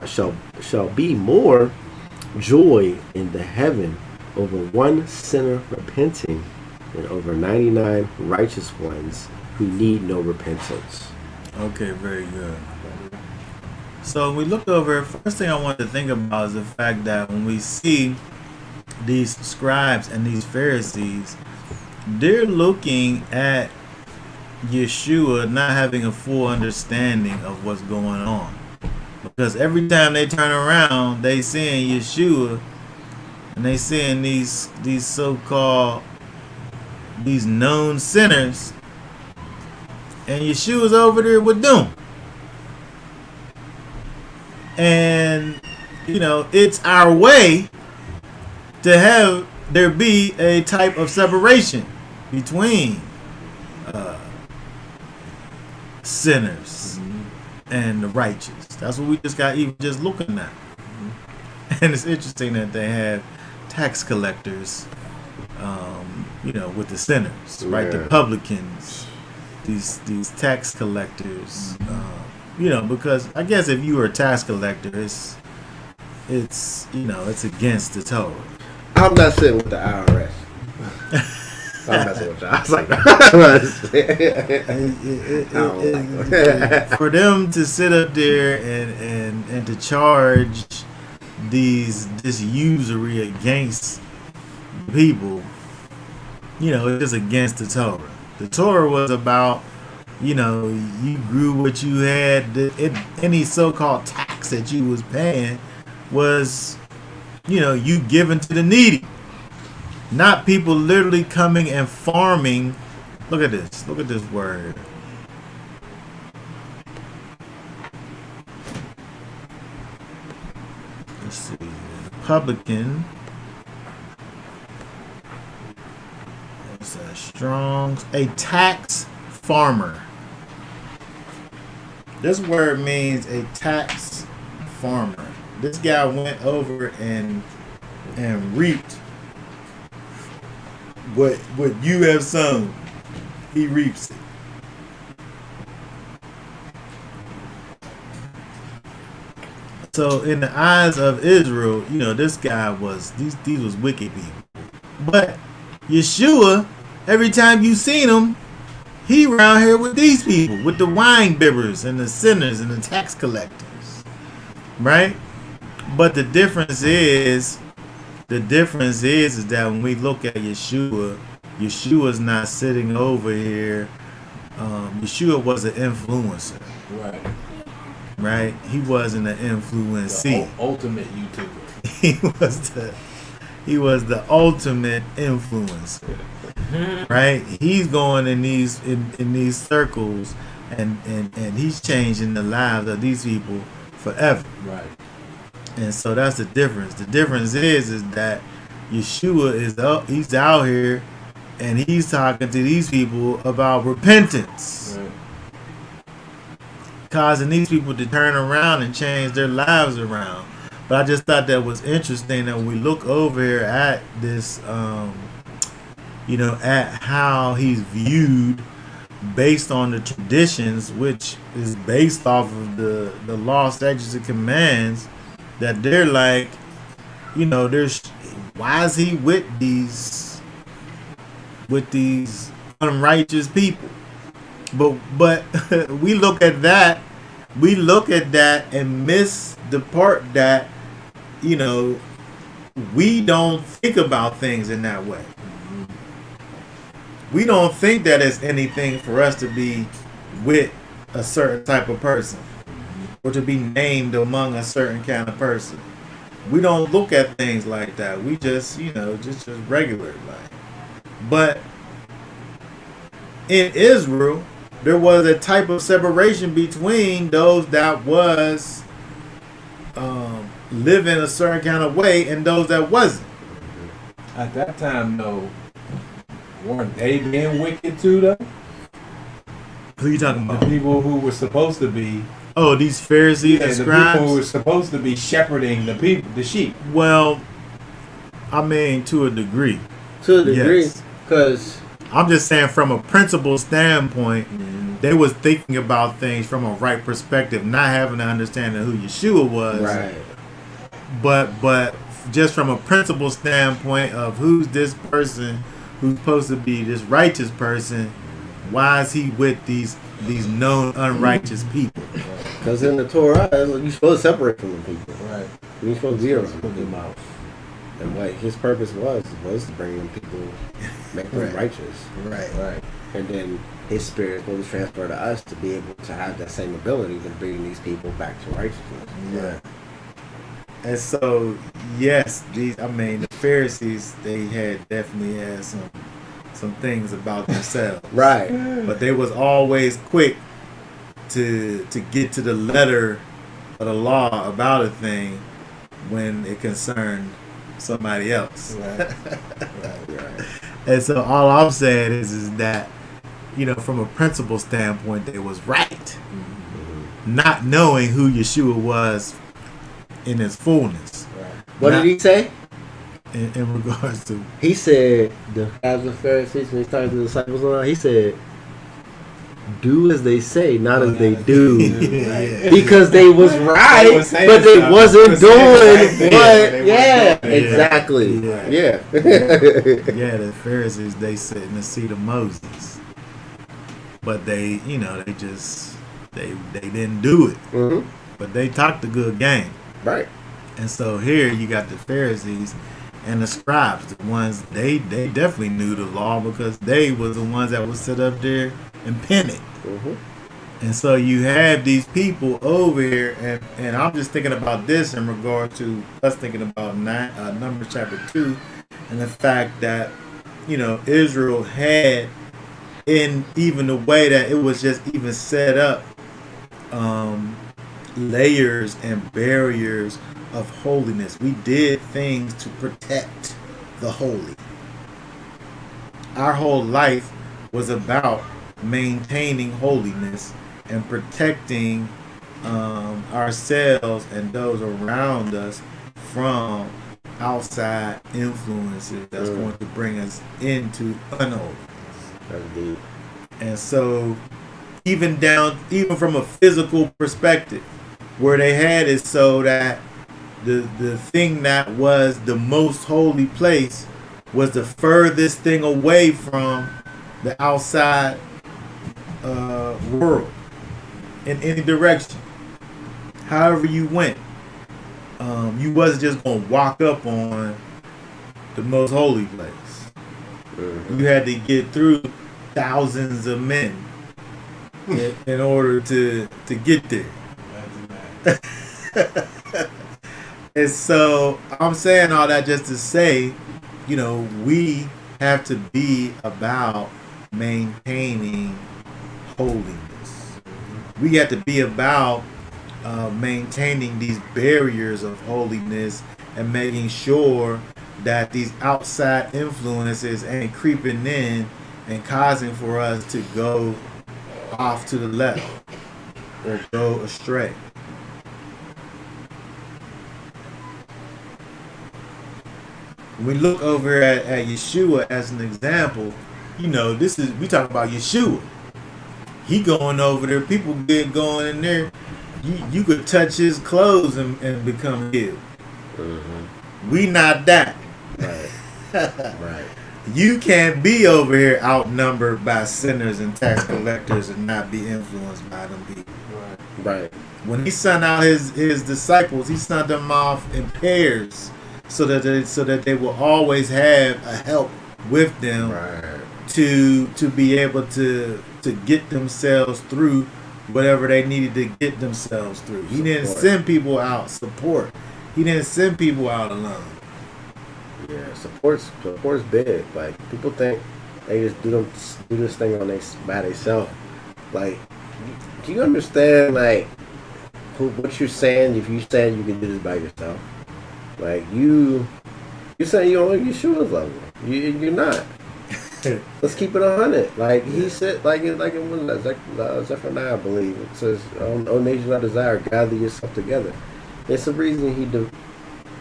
[SPEAKER 5] shall be more joy in the heaven over one sinner repenting than over 99 righteous ones who need no repentance.
[SPEAKER 1] Okay, very good. So when we look over, first thing I want to think about is the fact that when we see these scribes and these Pharisees, they're looking at Yeshua not having a full understanding of what's going on. Because every time they turn around, they seeing Yeshua and they seeing these so-called, these known sinners, and Yeshua's over there with them. And, it's our way to have there be a type of separation between sinners and the righteous. That's what we just got even just looking at. And it's interesting that they have tax collectors, with the sinners, right? The publicans, these tax collectors, because I guess if you were a tax collector, it's against the Torah.
[SPEAKER 5] I'm not sitting with the IRS. I'm messing with y'all. I was like,
[SPEAKER 1] for them to sit up there and to charge this usury against people, it's just against the Torah. The Torah was about, you grew what you had. Any so-called tax that you was paying was, you giving to the needy. Not people literally coming and farming. Look at this. Look at this word. Let's see. Publican. What's that? Strong. A tax farmer. This word means a tax farmer. This guy went over and reaped what you have sown. He reaps it. So in the eyes of Israel, this guy was these was wicked people. But Yeshua, every time you seen him, he around here with these people, with the wine bibbers and the sinners and the tax collectors, right? But the difference is that when we look at Yeshua's not sitting over here. Yeshua was an influencer, right? He wasn't an influencee.
[SPEAKER 3] The ultimate YouTuber.
[SPEAKER 1] He was the ultimate influencer, right? He's going in these circles, and he's changing the lives of these people forever,
[SPEAKER 3] right?
[SPEAKER 1] And so that's the difference. The difference is that Yeshua he's out here. And he's talking to these people about repentance.
[SPEAKER 3] Right.
[SPEAKER 1] Causing these people to turn around and change their lives around. But I just thought that was interesting that when we look over here at this, at how he's viewed based on the traditions, which is based off of the law, statutes, and commands, that they're like, why is he with these unrighteous people? But we look at that and miss the part that we don't think about things in that way. We don't think that it's anything for us to be with a certain type of person or to be named among a certain kind of person. We don't look at things like that. We just just regular life. But in Israel, there was a type of separation between those that was living a certain kind of way and those that wasn't.
[SPEAKER 3] At that time, though, weren't they being wicked too, though?
[SPEAKER 1] Who you talking
[SPEAKER 3] The
[SPEAKER 1] about?
[SPEAKER 3] people who were supposed to be,
[SPEAKER 1] Oh, these Pharisees and
[SPEAKER 3] the
[SPEAKER 1] scribes?
[SPEAKER 3] people who were supposed to be shepherding the sheep.
[SPEAKER 1] Well, I mean, to a degree.
[SPEAKER 5] To a degree,
[SPEAKER 1] Yes.
[SPEAKER 5] because
[SPEAKER 1] I'm just saying from a principle standpoint, they was thinking about things from a right perspective, not having an understanding of who Yeshua was.
[SPEAKER 5] right,
[SPEAKER 1] But just from a principle standpoint of who's this person who's supposed to be this righteous person, why is he with these known unrighteous people?
[SPEAKER 5] because in the Torah, you're supposed to separate from the people.
[SPEAKER 3] Right.
[SPEAKER 5] You're supposed to be around
[SPEAKER 3] Put them
[SPEAKER 5] them.
[SPEAKER 3] out.
[SPEAKER 5] And what his purpose was to bring them people, make them
[SPEAKER 1] Right.
[SPEAKER 5] righteous.
[SPEAKER 3] Right.
[SPEAKER 5] And then his spirit will transfer to us to be able to have that same ability to bring these people back to righteousness.
[SPEAKER 1] Yeah. And so, yes, the Pharisees, they definitely had some things about themselves.
[SPEAKER 5] Right.
[SPEAKER 1] But they was always quick to get to the letter of the law about a thing when it concerned somebody else.
[SPEAKER 3] Right.
[SPEAKER 1] And so all I'm saying is that, from a principle standpoint, they was right. Not knowing who Yeshua was in his fullness.
[SPEAKER 5] What
[SPEAKER 1] Not-
[SPEAKER 5] did he say?
[SPEAKER 1] In regards to
[SPEAKER 5] He said, as the Pharisees, when he started the disciples on, he said, do as they say, not as they do. Because they was right,
[SPEAKER 3] They was saying
[SPEAKER 5] but they
[SPEAKER 3] stuff.
[SPEAKER 5] wasn't
[SPEAKER 3] They was saying
[SPEAKER 5] doing
[SPEAKER 3] the right
[SPEAKER 5] what,
[SPEAKER 3] thing, but
[SPEAKER 5] yeah,
[SPEAKER 3] they weren't doing it.
[SPEAKER 5] exactly.
[SPEAKER 1] Yeah.
[SPEAKER 5] Yeah.
[SPEAKER 1] the Pharisees, they sit in the seat of Moses, but they didn't do it.
[SPEAKER 5] Mhm.
[SPEAKER 1] But they talked a good game.
[SPEAKER 5] Right.
[SPEAKER 1] And so here you got the Pharisees and the scribes, the ones they definitely knew the law because they was the ones that would sit up there and pen it.
[SPEAKER 5] Mhm.
[SPEAKER 1] And so you have these people over here, and I'm just thinking about this in regard to us thinking about Numbers chapter 2, and the fact that Israel had, in even the way that it was just even set up, layers and barriers of holiness. We did things to protect the holy. Our whole life was about maintaining holiness and protecting ourselves and those around us from outside influences that's going to bring us into unholiness.
[SPEAKER 5] That's deep.
[SPEAKER 1] And so even from a physical perspective, where they had it so that the thing that was the most holy place was the furthest thing away from the outside world in any direction. However you went, you wasn't just gonna walk up on the most holy place. You had to get through thousands of men in order to get there. And so I'm saying all that just to say, we have to be about maintaining holiness. We have to be about maintaining these barriers of holiness and making sure that these outside influences ain't creeping in and causing for us to go off to the left or go astray. We look over at Yeshua as an example. We talk about Yeshua. He going over there. People get going in there. You could touch his clothes and become healed. We not that.
[SPEAKER 5] Right. Right.
[SPEAKER 1] You can't be over here outnumbered by sinners and tax collectors and not be influenced by them people.
[SPEAKER 5] Right.
[SPEAKER 1] When he sent out his disciples, he sent them off in pairs so that they will always have a help with them to be able to get themselves through whatever they needed to get themselves through. He didn't send people out support. He didn't send people out alone.
[SPEAKER 5] Yeah, support's big. Like, people think they just do this thing by themselves. Like, do you understand what you're saying? If you saying you can do this by yourself, like you're saying you're on Yeshua's level. You're not. Let's keep it 100. Like he said, like it was Zephaniah, I believe. It says, "O nations I desire, gather yourself together." It's the reason he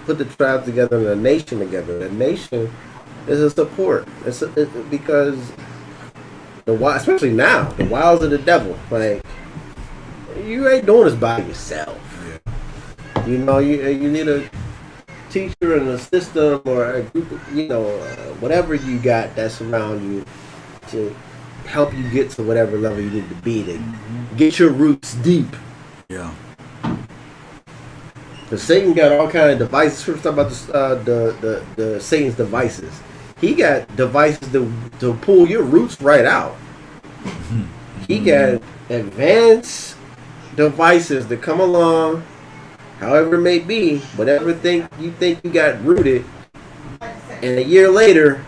[SPEAKER 5] put the tribes together and the nation together. The nation is a support. Because especially now, the wiles of the devil. Like, you ain't doing this by yourself. Yeah. You need a teacher and a system or a group of, whatever you got that's around you to help you get to whatever level you need to be to get your roots deep.
[SPEAKER 1] Yeah.
[SPEAKER 5] Because Satan got all kind of devices. We're talking about the Satan's devices. He got devices to pull your roots right out. He got advanced devices that come along, however it may be, whatever you think you got rooted, and a year later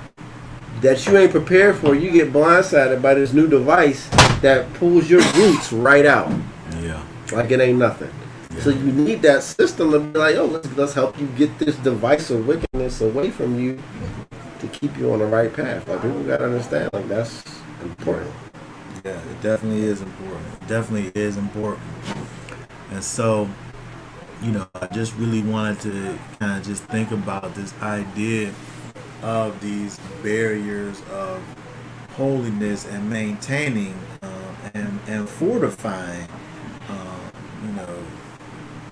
[SPEAKER 5] that you ain't prepared for, you get blindsided by this new device that pulls your roots right out.
[SPEAKER 1] Yeah.
[SPEAKER 5] Like it ain't nothing. So you need that system to be like, let's help you get this device of wickedness away from you to keep you on the right path. Like, people gotta understand, like, that's important.
[SPEAKER 1] Yeah, it definitely is important. It definitely is important. And so, I just really wanted to kind of just think about this idea of these barriers of holiness and maintaining and fortifying,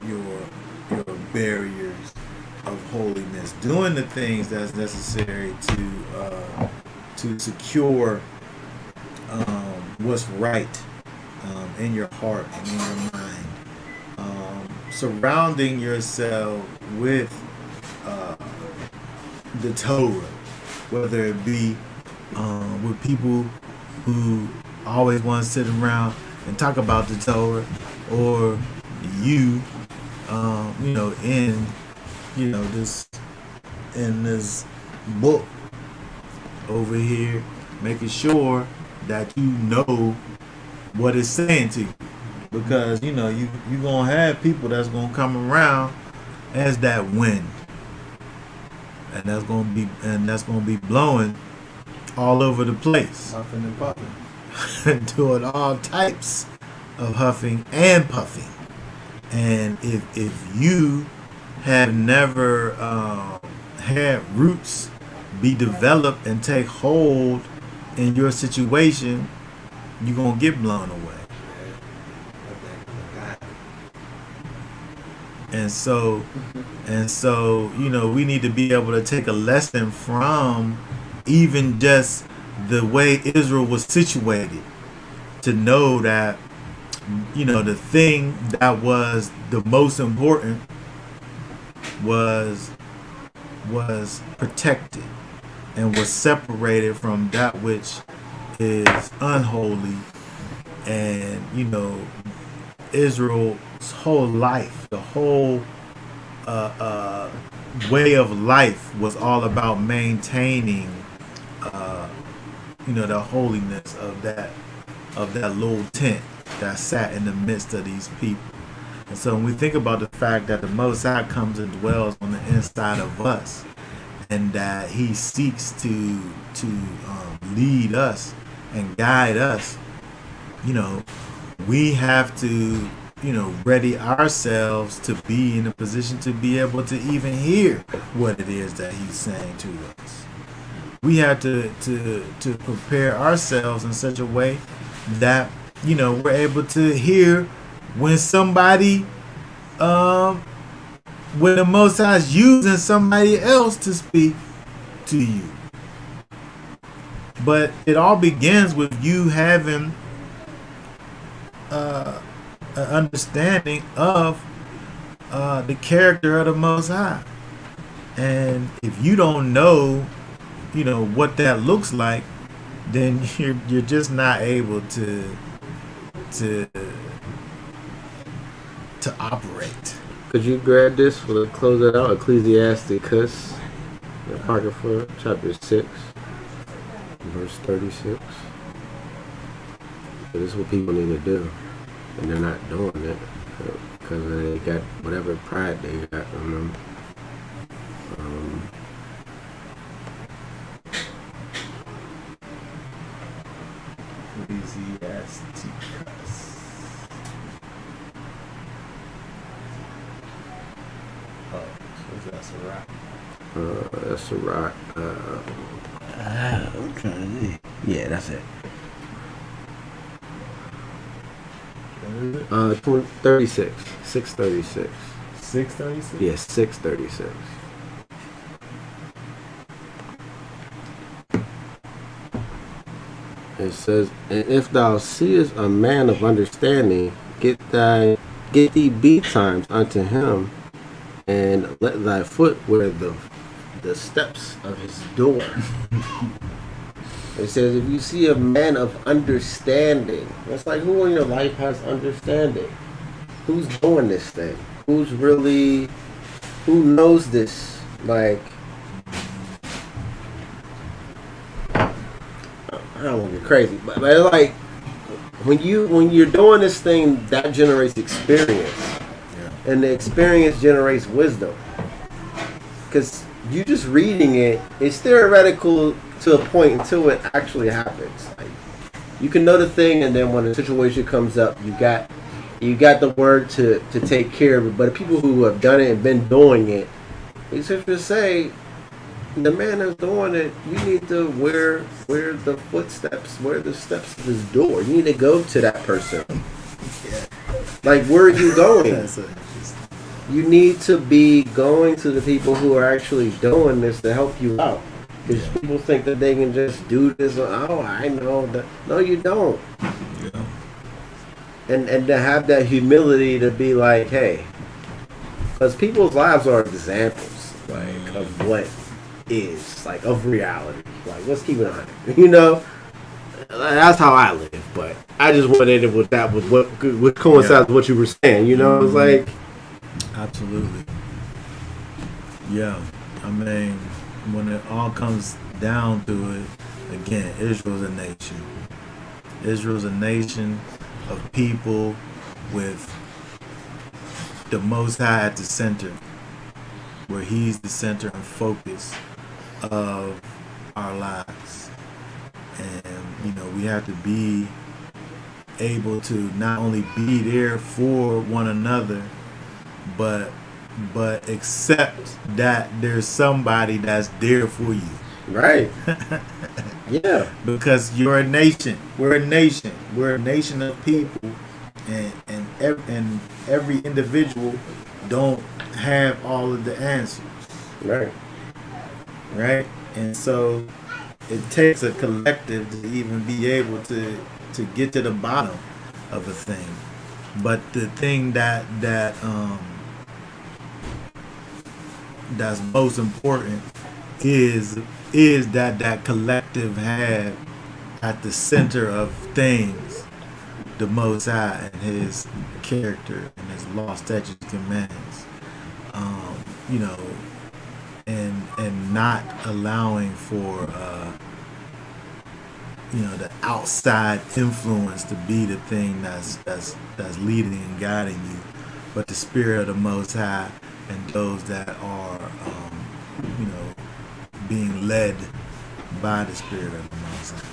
[SPEAKER 1] your barriers of holiness, doing the things that's necessary to secure what's right in your heart and in your mind. Surrounding yourself with the Torah, whether it be with people who always want to sit around and talk about the Torah, or you, in this book over here, making sure that you know what it's saying to you, because you gonna have people that's gonna come around as that wind, and that's gonna be blowing all over the place,
[SPEAKER 3] Huffing and puffing.
[SPEAKER 1] doing all types of huffing and puffing. And if you have never had roots be developed and take hold in your situation, you're gonna get blown away. And so, we need to be able to take a lesson from even just the way Israel was situated, to know that, the thing that was the most important was protected and was separated from that which is unholy. And Israel's whole life, the whole way of life was all about maintaining the holiness of that little tent that sat in the midst of these people. And so when we think about the fact that the Most High comes and dwells on the inside of us, and that He seeks to lead us and guide us, we have to ready ourselves to be in a position to be able to even hear what it is that He's saying to us. We have to prepare ourselves in such a way that we're able to hear when somebody when the Most High is using somebody else to speak to you. But it all begins with you having an understanding of the character of the Most High. And if you don't know, what that looks like, then you're just not able to operate.
[SPEAKER 5] Could you grab this for to close it out? Ecclesiasticus, Apocrypha, chapter 6, verse 36. So this is what people need to do, and they're not doing it because they got whatever pride they got on them.
[SPEAKER 1] Ecclesiasticus. Oh, that's a rock.
[SPEAKER 5] That's a rock.
[SPEAKER 6] I'm trying to see. Yeah, that's it.
[SPEAKER 5] 36. 636.
[SPEAKER 1] 636?
[SPEAKER 5] Yes, 636. It says, and if thou seest a man of understanding, get thee betimes unto him, and let thy foot wear the steps of his door. It says, if you see a man of understanding, it's like, who in your life has understanding? Who's doing this thing? Who knows this? Like, I don't want to get crazy, but like, when you're doing this thing, that generates experience, and the experience generates wisdom. Because you just reading it, it's theoretical to a point until it actually happens. Like, you can know the thing, and then when a situation comes up, you got the word to take care of it. But the people who have done it and been doing it, they just say, the man that's doing it, you need to wear the footsteps, wear the steps of his door. You need to go to that person.
[SPEAKER 1] Yeah.
[SPEAKER 5] Like, where are you going?
[SPEAKER 1] That's it.
[SPEAKER 5] You need to be going to the people who are actually doing this to help you out. Because people think that they can just do this. Oh, I know that. No, you don't.
[SPEAKER 1] Yeah.
[SPEAKER 5] And to have that humility to be like, hey, because people's lives are examples, like, of what is, like, of reality. Like, let's keep it on it. That's how I live. But I just wanted it with that, with what coincides with what you were saying. It's like,
[SPEAKER 1] absolutely. Yeah. I mean, when it all comes down to it, again, Israel's a nation. Israel's a nation of people with the Most High at the center, where He's the center and focus of our lives. And, we have to be able to not only be there for one another, but accept that there's somebody that's there for you.
[SPEAKER 5] right. Yeah.
[SPEAKER 1] Because you're a nation. We're a nation. We're a nation of people, and every individual don't have all of the answers,
[SPEAKER 5] Right.
[SPEAKER 1] right? And so it takes a collective to even be able to get to the bottom of a thing. But the thing that's most important is that collective have at the center of things the Most High and His character and His law, statutes, commands. You know, and not allowing for the outside influence to be the thing that's leading and guiding you, but the Spirit of the Most High and those that are being led by the Spirit of the Most High.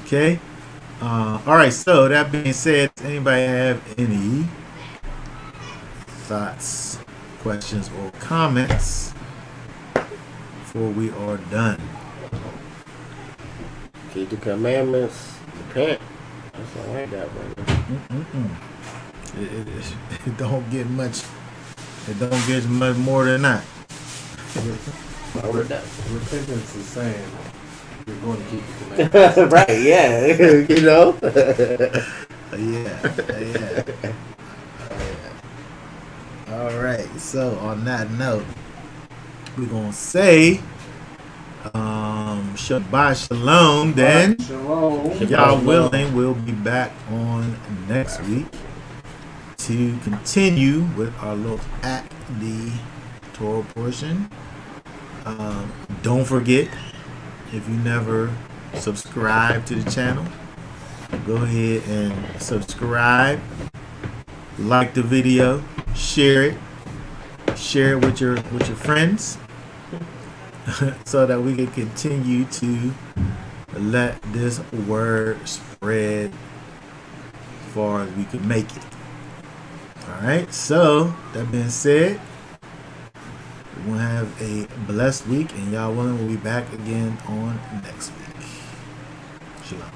[SPEAKER 1] Okay. All right. So that being said, does anybody have any thoughts, questions, or comments before we are done?
[SPEAKER 5] Keep the commandments. Repent. That's all I got, brother.
[SPEAKER 1] It don't get much. It don't get much more than that.
[SPEAKER 3] Repentance is saying you're going to keep the commandments.
[SPEAKER 5] Right, yeah. You know?
[SPEAKER 1] Yeah. All right. So on that note, we're gonna say Shabbat Shalom. Then,
[SPEAKER 3] Shalom.
[SPEAKER 1] if y'all willing, we'll be back on next week to continue with our look at the Torah portion. Don't forget, if you never subscribe to the channel, go ahead and subscribe, like the video, share it with your friends, so that we can continue to let this word spread as far as we could make it. All right. So that being said, we're gonna have a blessed week, and y'all willing, we'll be back again on next week. Shalom.